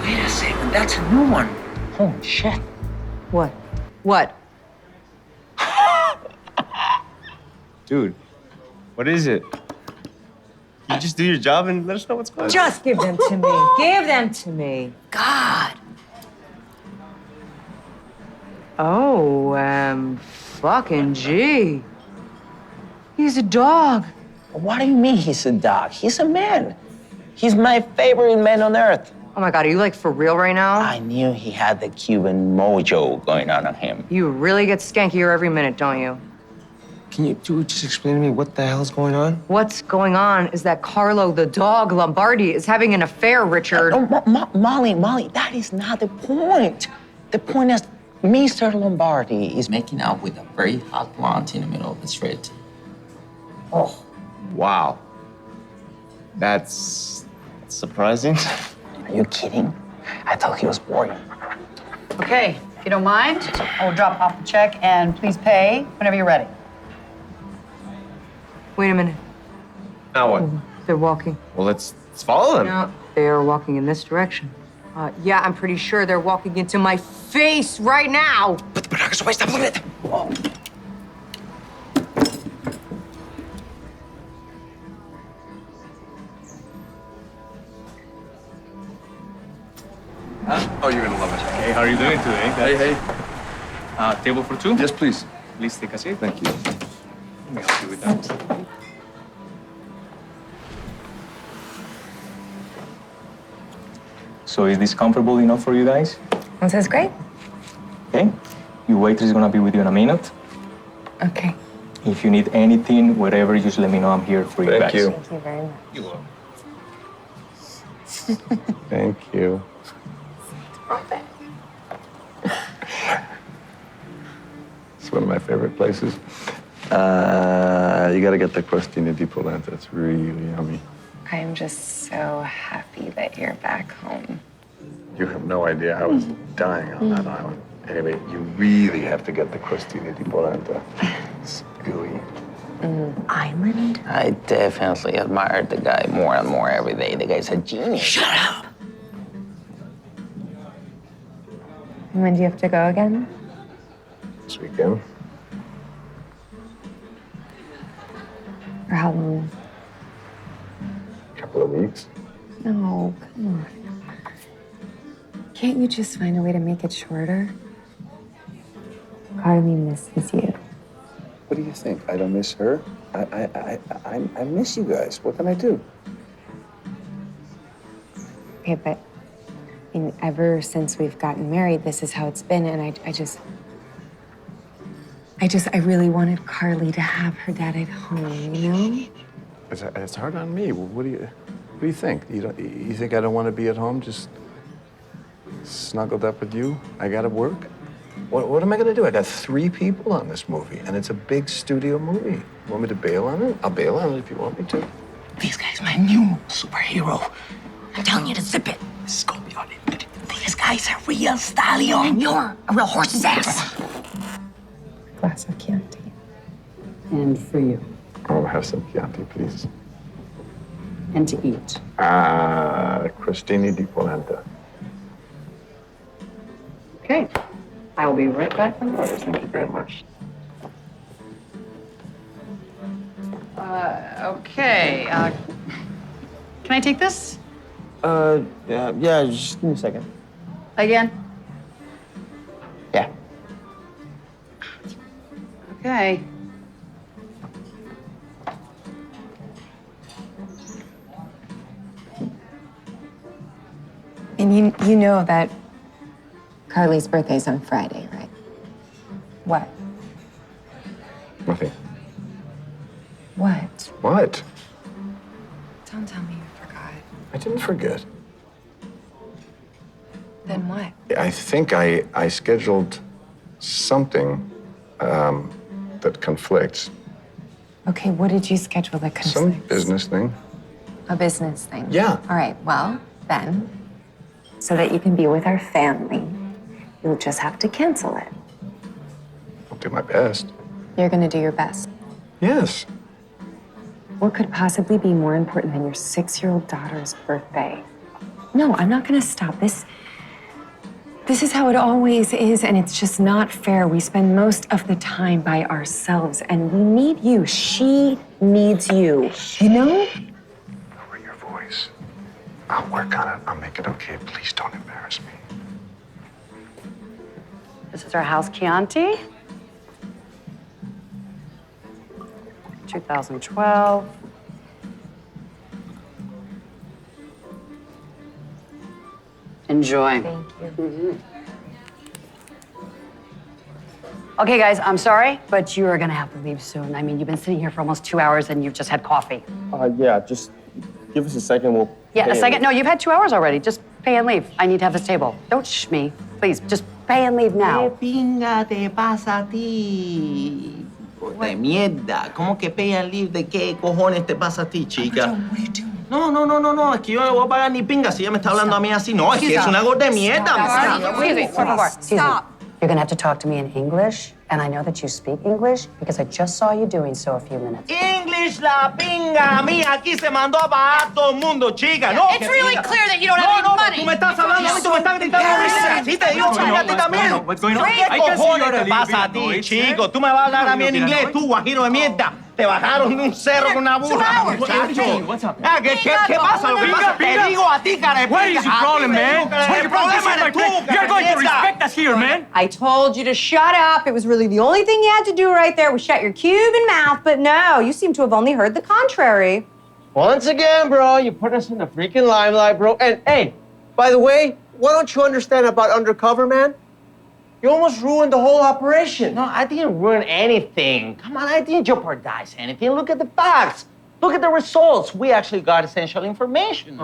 Wait a second, that's a new one. Holy shit. What? What? Dude, what is it? You just do your job and let us know what's going on. Just give them to me. Give them to me. God. Oh, fucking G. He's a dog. What do you mean he's a dog? He's a man. He's my favorite man on earth. Oh my God, are you like for real right now? I knew he had the Cuban mojo going on him. You really get skankier every minute, don't you? Can you just explain to me what the hell's going on? What's going on is that Carlo the dog Lombardi is having an affair, Richard. Molly, that is not the point. The point is Mr. Lombardi is making out with a very hot blonde in the middle of the street. Oh. Wow. That's surprising. Are you kidding? I thought he was boring. Okay, if you don't mind, I will drop off the check and please pay whenever you're ready. Wait a minute. Now what? They're walking. Well, let's follow them. No, they're walking in this direction. Yeah, I'm pretty sure they're walking into my face right now. Oh, you're gonna love it. Hey, how are you doing today? Hey. Table for two? Yes, please. Please take a seat. Thank you. Let me help you with that. So is this comfortable enough for you guys? That sounds great. Okay. Your waitress is gonna be with you in a minute. Okay. If you need anything, whatever, just let me know. I'm here for you guys. Thank you very much. You're welcome. Thank you. It's one of my favorite places. You gotta get the crostini di polenta. It's really yummy. I'm just so happy that you're back home. You have no idea I was dying on that island. Anyway, you really have to get the crostini di polenta. It's gooey. Island? I definitely admired the guy more and more every day. The guy's a genius. Shut up! And when do you have to go again? This weekend. For how long? Couple of weeks. No, come on. Can't you just find a way to make it shorter? Carly misses you. What do you think? I don't miss her. I miss you guys. What can I do? Okay, but I mean, ever since we've gotten married, this is how it's been, and I really wanted Carly to have her dad at home, you know? It's hard on me. What do you think? You think I don't want to be at home, just snuggled up with you? I gotta work. What am I gonna do? I got 3 people on this movie, and it's a big studio movie. You want me to bail on it? I'll bail on it if you want me to. This guy's my new superhero. I'm telling you to zip it. This is gonna be on it. This guy's a real stallion. And you're a real horse's ass. Glass of Chianti. And for you. Oh, have some Chianti, please. And to eat. Crostini di polenta. Okay. I will be right back from the orders. Thank you very much. Okay. Can I take this? Yeah, just give me a second. Again? Yeah. Okay. And you know that Carly's birthday's on Friday, right? What? Nothing. What? What? Don't tell me you forgot. I didn't forget. Then what? I think I scheduled something that conflicts. Okay, what did you schedule that conflicts? Some business thing. A business thing? Yeah. All right, well, then, so that you can be with our family, you'll just have to cancel it. I'll do my best. You're gonna do your best. Yes. What could possibly be more important than your 6-year-old daughter's birthday? No, I'm not gonna stop this. This is how it always is, and it's just not fair. We spend most of the time by ourselves, and we need you. She needs you. You know? Lower your voice. I'll work on it. I'll make it okay. Please don't embarrass me. This is our house Chianti. 2012. Enjoy. Thank you. Okay, guys, I'm sorry, but you are gonna have to leave soon. I mean, you've been sitting here for almost 2 hours and you've just had coffee. Yeah, just give us a second. We'll. Yeah, pay a second. and- No, you've had 2 hours already. Just pay and leave. I need to have this table. Don't shh me, please. Just pay and leave now. pinga te pasa a ti? De mierda. ¿Cómo que pay and leave? ¿De qué cojones te pasa a ti, chica? No. Es que yo no voy a pagar ni pinga si ella me está hablando a mí así. No, es que es una gorda de mierda. Excuse me, por favor. Excuse me. You're gonna have to talk to me in English, and I know that you speak English because I just saw you doing so a few minutes. English la pinga mía. Aquí se mandó a pagar todo el mundo, chica. No, It's really clear that you don't have any money. Tú me estás hablando a mí, tú me estás gritando a mí. Sí, te digo, chica, a ti también. ¿Qué cojones te pasa a ti, chico? Tú me vas a hablar a mí en inglés, tú, guajiro de mierda. Te bajaron de un cerro con una burra, muchacho. ¿Qué pasa? Lo que pasa, te digo a ti, cara de pinga. What is your problem, man? El problema eres tú, You're going to respect us here, man. I told you to shut up. It was really the only thing you had to do right there was shut your Cuban mouth, but no, you seem to have only heard the contrary. Once again, bro, you put us in the freaking limelight, bro. And hey, by the way, what don't you understand about undercover, man? You almost ruined the whole operation. No, I didn't ruin anything. Come on, I didn't jeopardize anything. Look at the facts. Look at the results. We actually got essential information.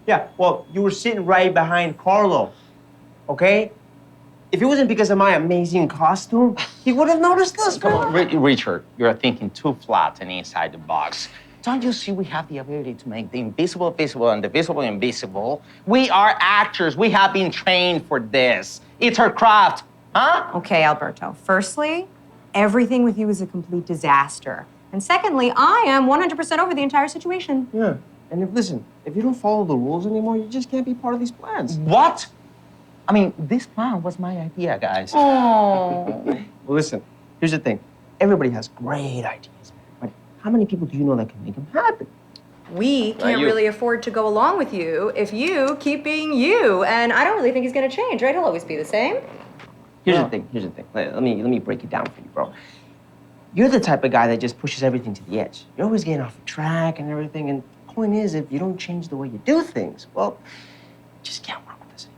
Yeah, well, you were sitting right behind Carlo, okay? If it wasn't because of my amazing costume, he would have noticed us. Come on, Richard, you're thinking too flat and inside the box. Don't you see we have the ability to make the invisible visible and the visible invisible? We are actors. We have been trained for this. It's our craft, huh? Okay, Alberto. Firstly, everything with you is a complete disaster. And secondly, I am 100% over the entire situation. Yeah, and if you don't follow the rules anymore, you just can't be part of these plans. What? I mean, this plan was my idea, guys. Oh. Well, listen, here's the thing. Everybody has great ideas, but how many people do you know that can make them happen? We can't really afford to go along with you if you keep being you. And I don't really think he's gonna change, right? He'll always be the same. Here's the thing. Let me break it down for you, bro. You're the type of guy that just pushes everything to the edge. You're always getting off track and everything. And the point is, if you don't change the way you do things, well, you just can't work with us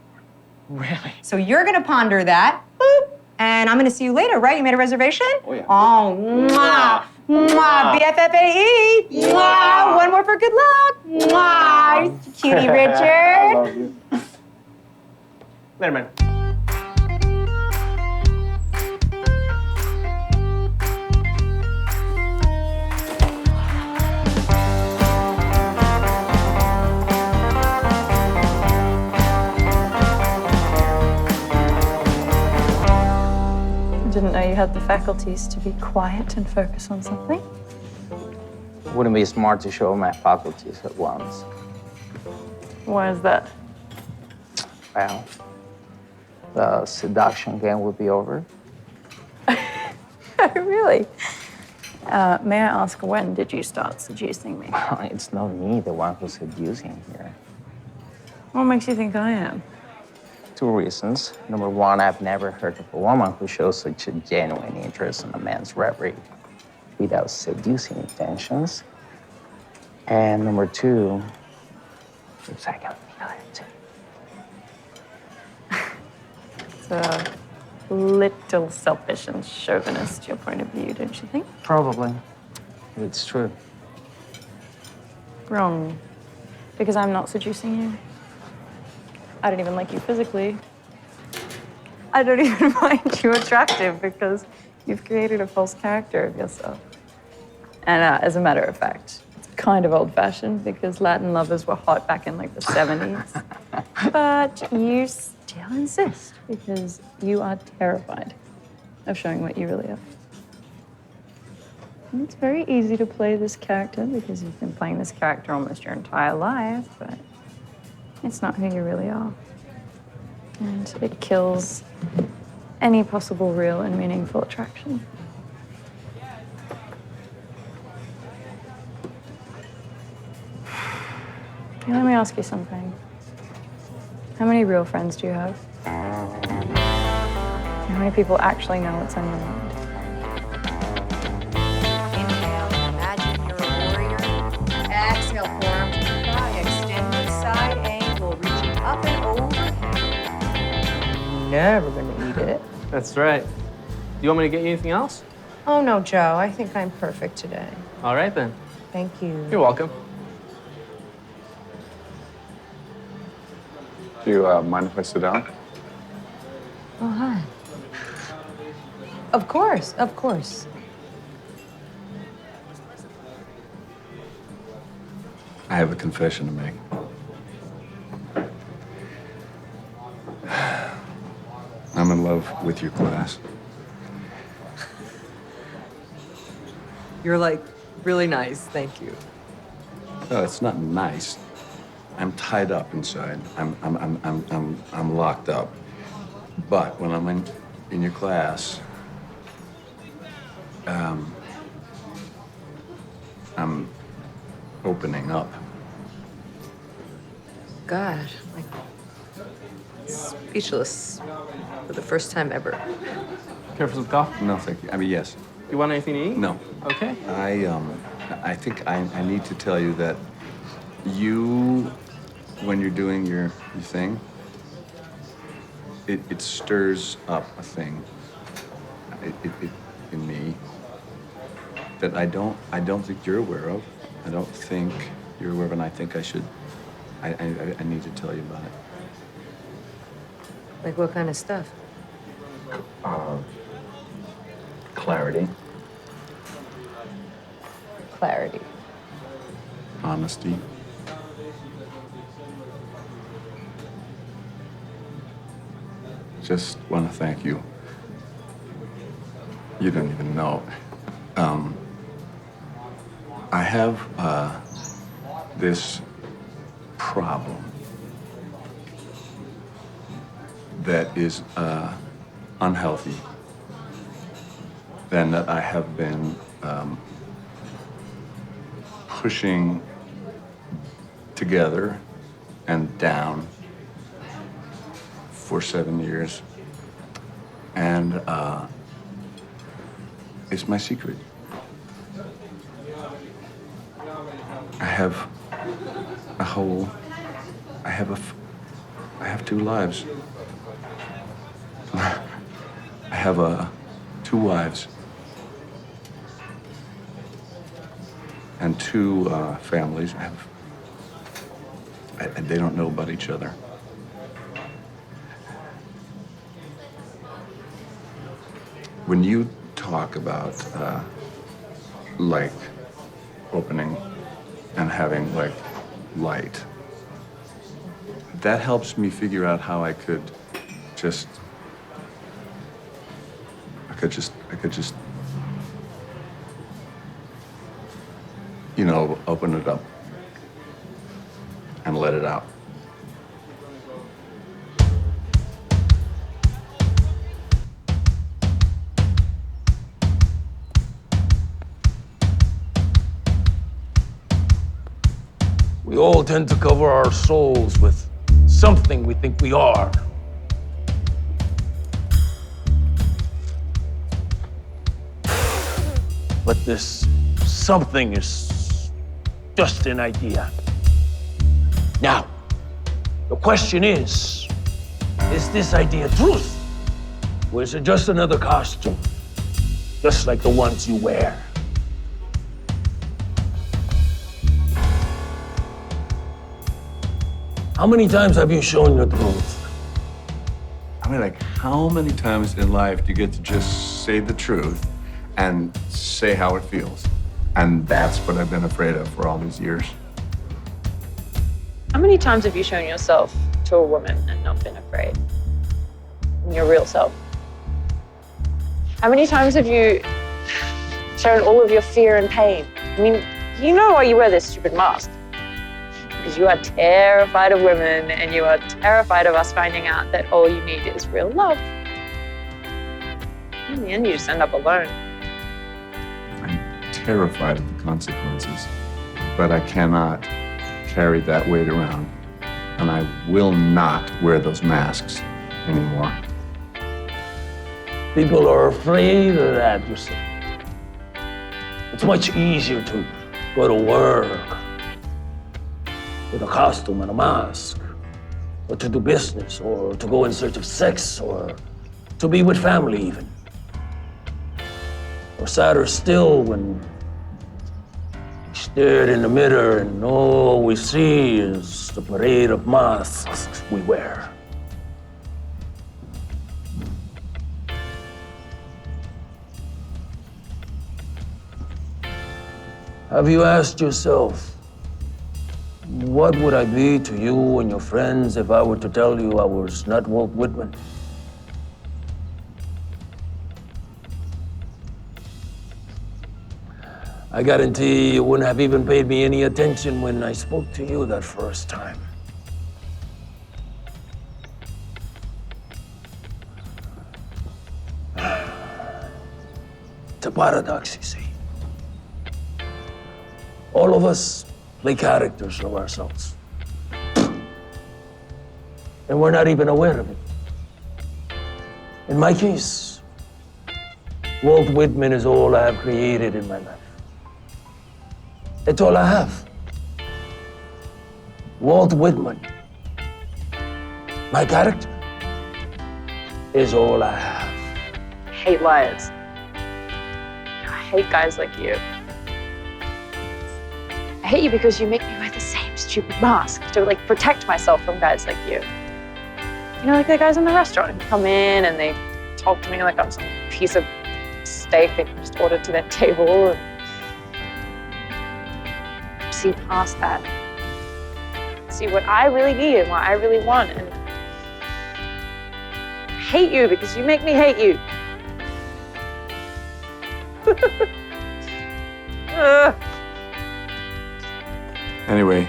anymore. Really? So you're gonna ponder that. Boop. And I'm gonna see you later, right? You made a reservation? Oh, yeah. Oh, mwah. Mwah. BFFAE. Mwah. One more for good luck. Mwah. Cutie Richard. I love you. Later, man. Didn't know you had the faculties to be quiet and focus on something. Wouldn't be smart to show my faculties at once. Why is that? Well, the seduction game would be over. Really? May I ask, when did you start seducing me? It's not me, the one who's seducing here. What makes you think I am? 2 reasons. Number 1, I've never heard of a woman who shows such a genuine interest in a man's reverie without seducing intentions. And number 2, second. It's a little selfish and chauvinist, your point of view, don't you think? Probably. It's true. Wrong. Because I'm not seducing you. I don't even like you physically. I don't even find you attractive because you've created a false character of yourself. And as a matter of fact, it's kind of old-fashioned because Latin lovers were hot back in like the 70s. But you still insist because you are terrified of showing what you really are. And it's very easy to play this character because you've been playing this character almost your entire life, but it's not who you really are. And it kills any possible real and meaningful attraction. Now, let me ask you something. How many real friends do you have? How many people actually know what's on your mind? Inhale, imagine you're a warrior. Exhale, forearm to the thigh. Extend your side angle, reaching up and overhead. Never gonna eat it. That's right. Do you want me to get you anything else? Oh no, Joe. I think I'm perfect today. All right, then. Thank you. You're welcome. Do you mind if I sit down? Oh, hi. Of course, of course. I have a confession to make. I'm in love with your class. You're like really nice, thank you. No, it's not nice. I'm tied up inside. I'm locked up. But when I'm in your class, I'm opening up. God, like speechless for the first time ever. Care for some coffee? No, thank you. I mean, yes. You want anything to eat? No. Okay. I think I need to tell you that you, when you're doing your thing, it stirs up a thing in me that I don't think you're aware of. I don't think you're aware of, and I think I should. I need to tell you about it. Like what kind of stuff? Clarity, Clarity. honesty, just want to thank you. You don't even know. I have this problem that is unhealthy, and that I have been pushing together and down for 7 years, and it's my secret. I have two lives. I have two wives and two families. They don't know about each other. When you talk about like opening and having like light, that helps me figure out how I could just you know, open it up and let it out. We all tend to cover our souls with something we think we are. But this something is just an idea. Now, The question is this idea truth? Or is it just another costume? Just like the ones you wear? How many times have you shown your truth? I mean, like, how many times in life do you get to just say the truth and say how it feels? And that's what I've been afraid of for all these years. How many times have you shown yourself to a woman and not been afraid? In your real self? How many times have you shown all of your fear and pain? I mean, you know why you wear this stupid mask. Because you are terrified of women and you are terrified of us finding out that all you need is real love. In the end, you just end up alone. I'm terrified of the consequences, but I cannot carry that weight around. And I will not wear those masks anymore. People are afraid of that, you see. It's much easier to go to work with a costume and a mask, or to do business, or to go in search of sex, or to be with family even. Or sadder still, when we stared in the mirror and all we see is the parade of masks we wear. Have you asked yourself, what would I be to you and your friends if I were to tell you I was not Walt Whitman? I guarantee you wouldn't have even paid me any attention when I spoke to you that first time. It's a paradox, you see. All of us play characters of ourselves. And we're not even aware of it. In my case, Walt Whitman is all I have created in my life. It's all I have. Walt Whitman, my character, is all I have. I hate liars. I hate guys like you. I hate you because you make me wear the same stupid mask to like protect myself from guys like you. You know, like the guys in the restaurant who come in and they talk to me like I'm some piece of steak they just ordered to their table. And see past that. See what I really need and what I really want. And I hate you because you make me hate you. Anyway,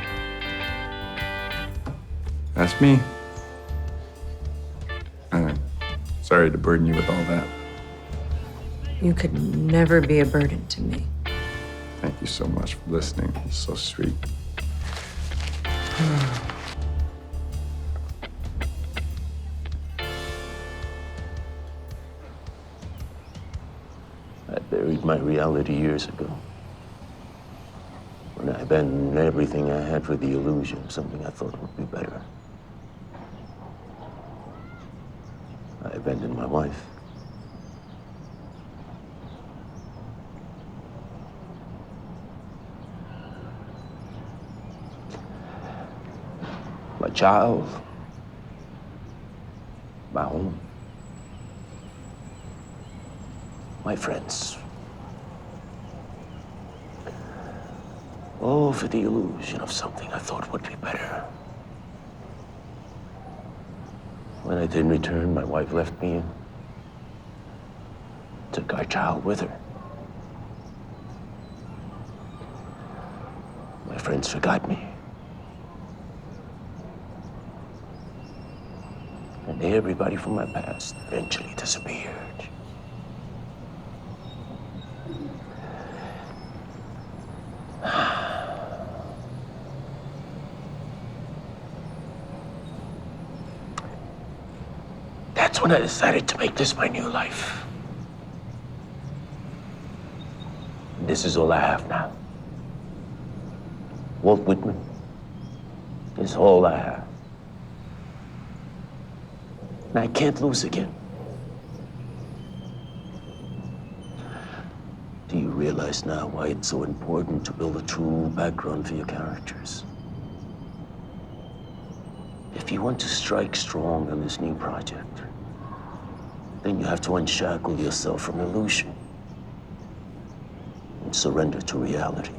that's me. I'm sorry to burden you with all that. You could never be a burden to me. Thank you so much for listening. It's so sweet. I buried my reality years ago. When I abandoned everything I had for the illusion of something I thought would be better. I abandoned my wife. My child. My home. My friends. All for the illusion of something I thought would be better. When I didn't return, my wife left me and took our child with her. My friends forgot me. And everybody from my past eventually disappeared. That's when I decided to make this my new life. This is all I have now. Walt Whitman is all I have. And I can't lose again. Do you realize now why it's so important to build a true background for your characters? If you want to strike strong on this new project, then you have to unshackle yourself from illusion and surrender to reality.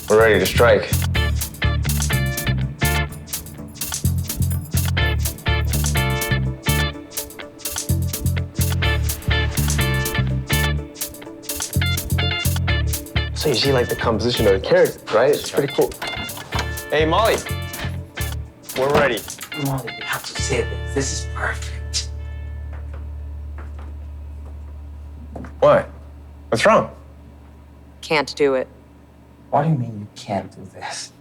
We're ready to strike. So you see like the composition of the characters, right? It's pretty cool. Hey, Molly. We're ready. Molly, you have to say this. This is perfect. What? What's wrong? Can't do it. What do you mean you can't do this?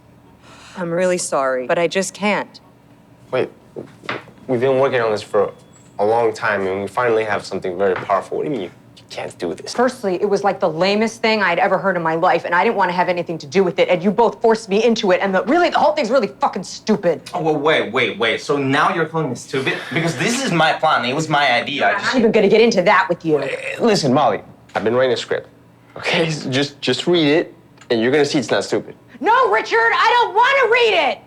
I'm really sorry, but I just can't. Wait, we've been working on this for a long time, and we finally have something very powerful. What do you mean you can't do this? Firstly, it was like the lamest thing I'd ever heard in my life, and I didn't want to have anything to do with it, and you both forced me into it, and the whole thing's really fucking stupid. Oh, well, wait. So now you're calling me stupid? Because this is my plan. It was my idea. I'm not even gonna get into that with you. Listen, Molly, I've been writing a script. Okay, so just read it, and you're gonna see it's not stupid. No, Richard, I don't want to read it!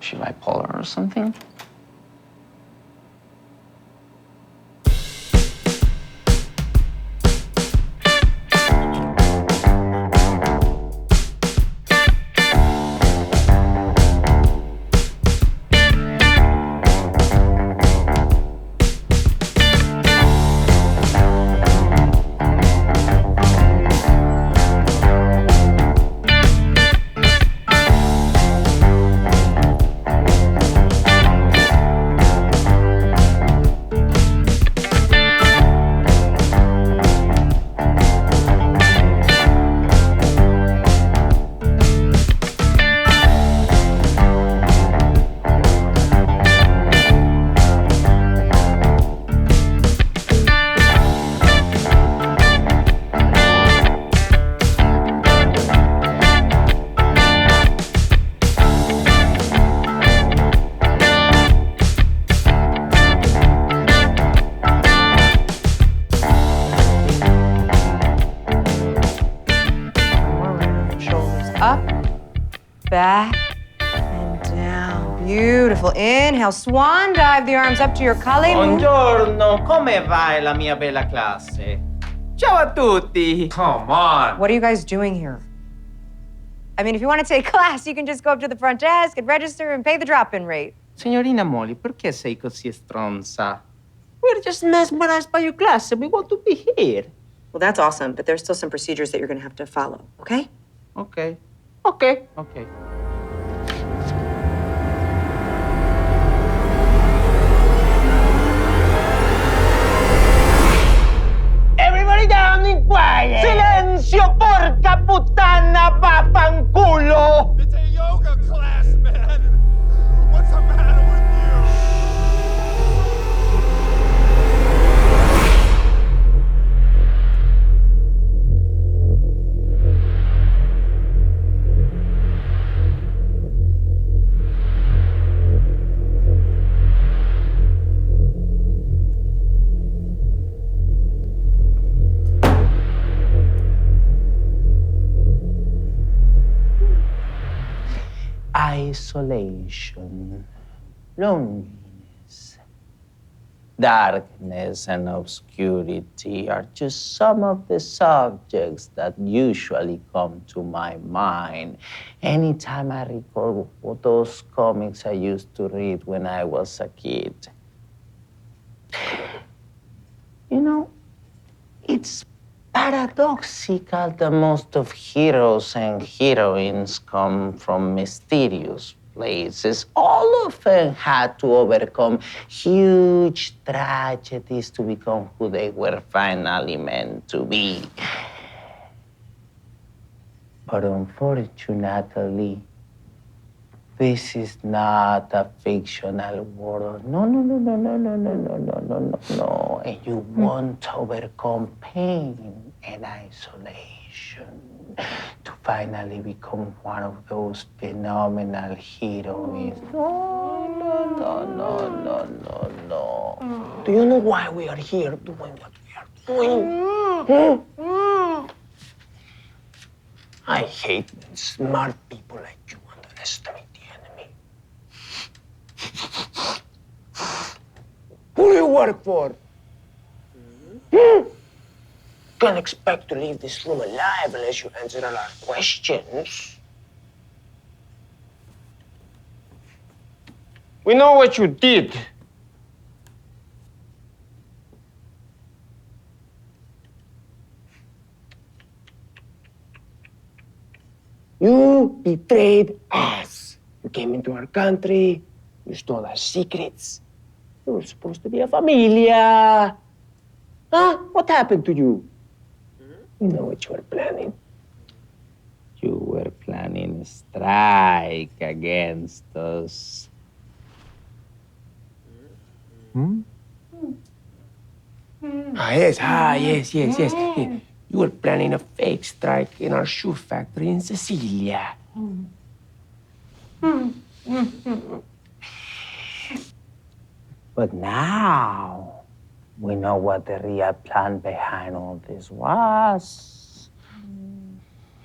Is she bipolar or something? Back and down. Beautiful. Inhale, swan dive the arms up to your collie. Buongiorno, come va la mia bella classe? Ciao a tutti. Come on. What are you guys doing here? I mean, if you want to take class, you can just go up to the front desk and register and pay the drop-in rate. Signorina Molly, perché sei così stronza? We're just mesmerized by your class and we want to be here. Well, that's awesome, but there's still some procedures that you're going to have to follow, okay? Okay. Everybody down in quiet! Silenzio, porca puttana, vaffanculo! It's a yoga class, man! What's the matter with isolation, loneliness, darkness, and obscurity are just some of the subjects that usually come to my mind anytime I recall those comics I used to read when I was a kid. You know, it's paradoxical that most of heroes and heroines come from mysterious places. All of them had to overcome huge tragedies to become who they were finally meant to be. But unfortunately, this is not a fictional world. No. And you won't overcome pain and isolation to finally become one of those phenomenal heroines. No. Do you know why we are here doing what we are doing? I hate when smart people like you underestimate the enemy. Who do you work for? Can't expect to leave this room alive unless you answer all our questions. We know what you did. You betrayed us. You came into our country. You stole our secrets. You were supposed to be a familia. Huh? What happened to you? We know what you were planning. You were planning a strike against us. Yes. You were planning a fake strike in our shoe factory in Sicilia. But now we know what the real plan behind all this was.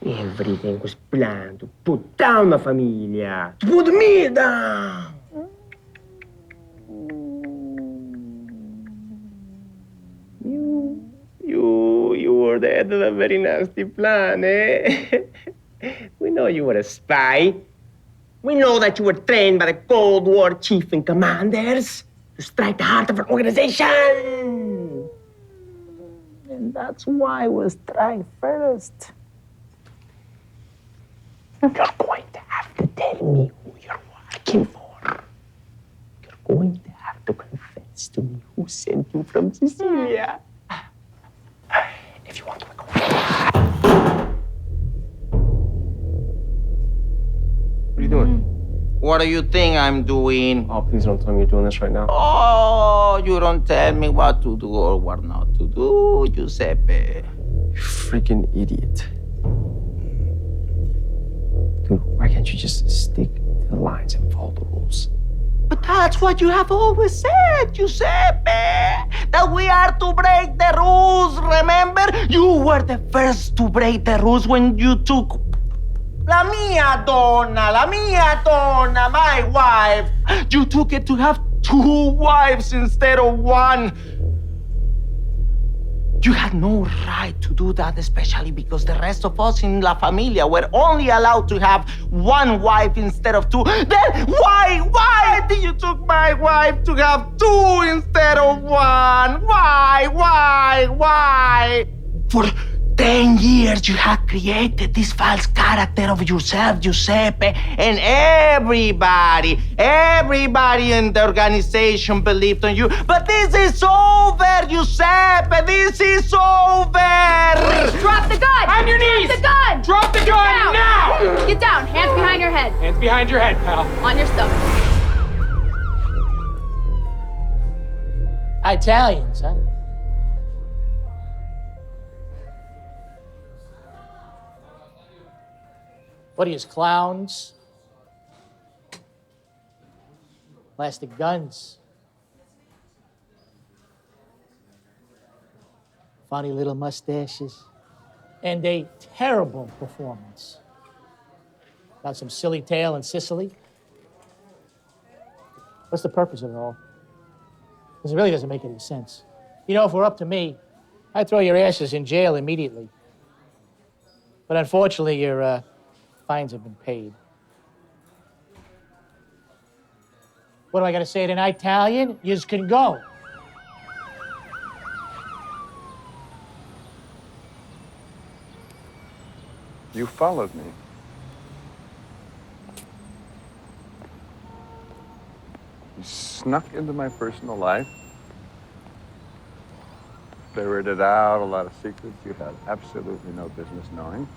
Everything was planned to put down the familia. To put me down. You were the head of a very nasty plan, eh? We know you were a spy. We know that you were trained by the Cold War chief and commanders to strike the heart of our organization. And that's why we strike first. You're going to have to tell me who you're working for. You're going to have to confess to me who sent you from Sicilia. If you want to go. What are you doing? What do you think I'm doing? Oh, please don't tell me you're doing this right now. Oh, you don't tell me what to do or what not to do, Giuseppe. You freaking idiot. Dude, why can't you just stick to the lines and follow the rules? But that's what you have always said, Giuseppe. That we are to break the rules, remember? You were the first to break the rules when you took la mia donna, my wife. You took it to have 2 wives instead of 1. You had no right to do that, especially because the rest of us in La Familia were only allowed to have 1 wife instead of 2. Then why did you took my wife to have 2 instead of 1? Why? For 10 years, you had created this false character of yourself, Giuseppe, and everybody in the organization believed in you. But this is over, Giuseppe. This is over. Please drop the gun. On your knees. Drop the gun. Drop the gun now. Get down. Hands behind your head. Hands behind your head, pal. On your stomach. Italians, huh? What are you, clowns? Plastic guns. Funny little mustaches. And a terrible performance about some silly tale in Sicily. What's the purpose of it all? Because it really doesn't make any sense. You know, if it were up to me, I'd throw your asses in jail immediately. But unfortunately, your fines have been paid. What do I got to say it in Italian? Yous can go. You followed me. You snuck into my personal life. Ferreted out a lot of secrets you had absolutely no business knowing.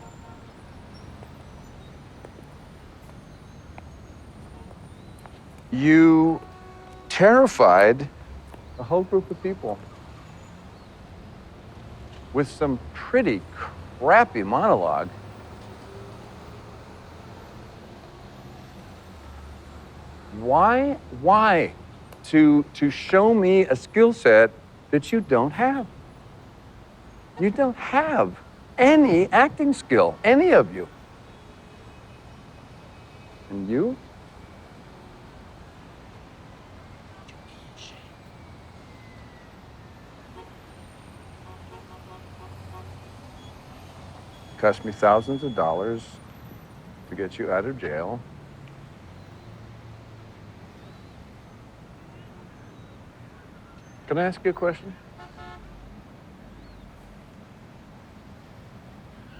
You terrified a whole group of people with some pretty crappy monologue. Why? To show me a skill set that you don't have. You don't have any acting skill, any of you. And you? Cost me thousands of dollars to get you out of jail. Can I ask you a question?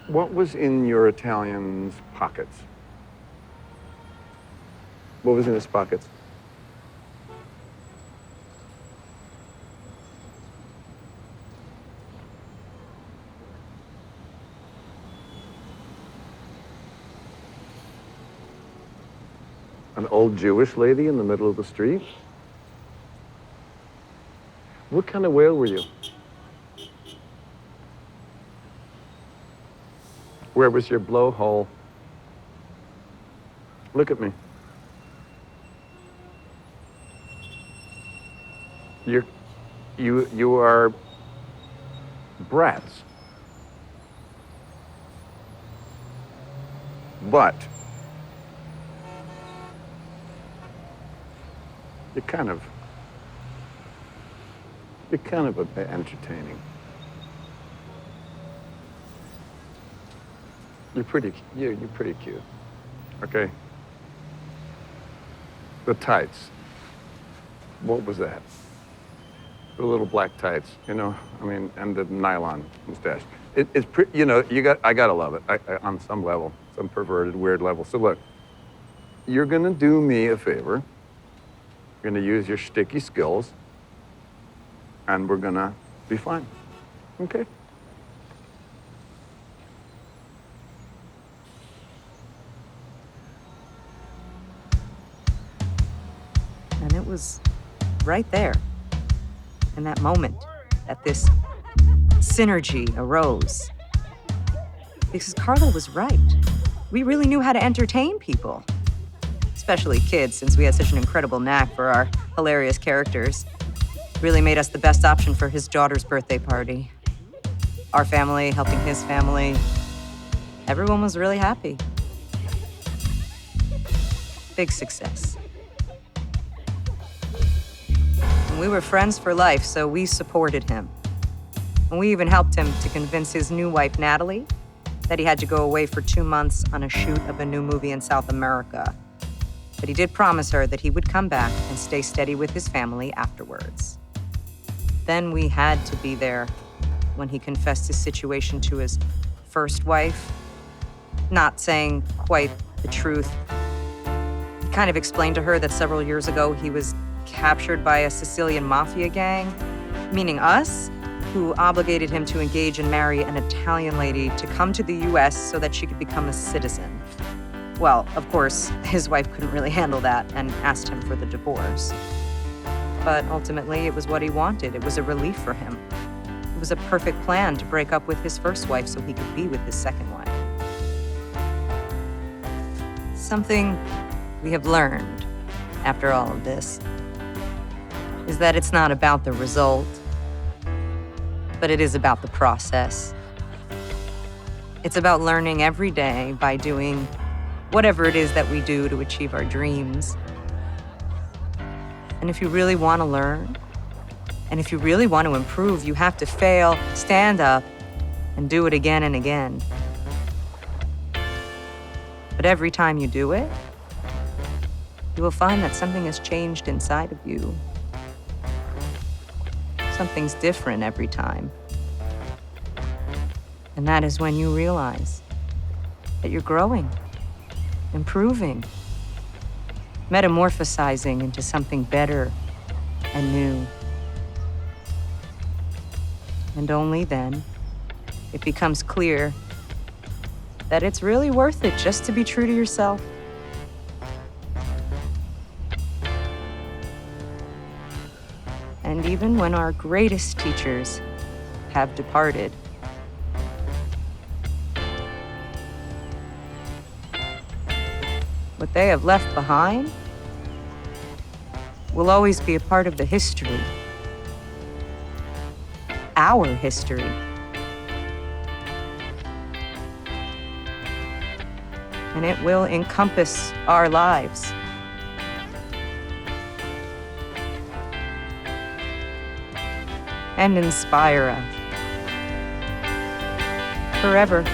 What was in your Italian's pockets? What was in his pockets? An old Jewish lady in the middle of the street? What kind of whale were you? Where was your blowhole? Look at me. You are brats. But you're kind of a bit entertaining. You're pretty cute. Okay. The tights. What was that? The little black tights, you know? I mean, and the nylon mustache. It's pretty, you know, I gotta love it on some level, some perverted, weird level. So look, you're gonna do me a favor. You're gonna use your sticky skills, and we're gonna be fine, okay? And it was right there, in that moment, that this synergy arose. Because Carla was right. We really knew how to entertain people, especially kids, since we had such an incredible knack for our hilarious characters. Really made us the best option for his daughter's birthday party. Our family helping his family. Everyone was really happy. Big success. And we were friends for life, so we supported him. And we even helped him to convince his new wife, Natalie, that he had to go away for 2 months on a shoot of a new movie in South America. But he did promise her that he would come back and stay steady with his family afterwards. Then we had to be there when he confessed his situation to his first wife, not saying quite the truth. He kind of explained to her that several years ago he was captured by a Sicilian mafia gang, meaning us, who obligated him to engage and marry an Italian lady to come to the US so that she could become a citizen. Well, of course, his wife couldn't really handle that and asked him for the divorce. But ultimately, it was what he wanted. It was a relief for him. It was a perfect plan to break up with his first wife so he could be with his second wife. Something we have learned after all of this is that it's not about the result, but it is about the process. It's about learning every day by doing whatever it is that we do to achieve our dreams. And if you really want to learn, and if you really want to improve, you have to fail, stand up, and do it again and again. But every time you do it, you will find that something has changed inside of you. Something's different every time. And that is when you realize that you're growing, improving, metamorphosizing into something better and new. And only then, it becomes clear that it's really worth it just to be true to yourself. And even when our greatest teachers have departed, what they have left behind will always be a part of the history, our history. And it will encompass our lives. And inspire us forever.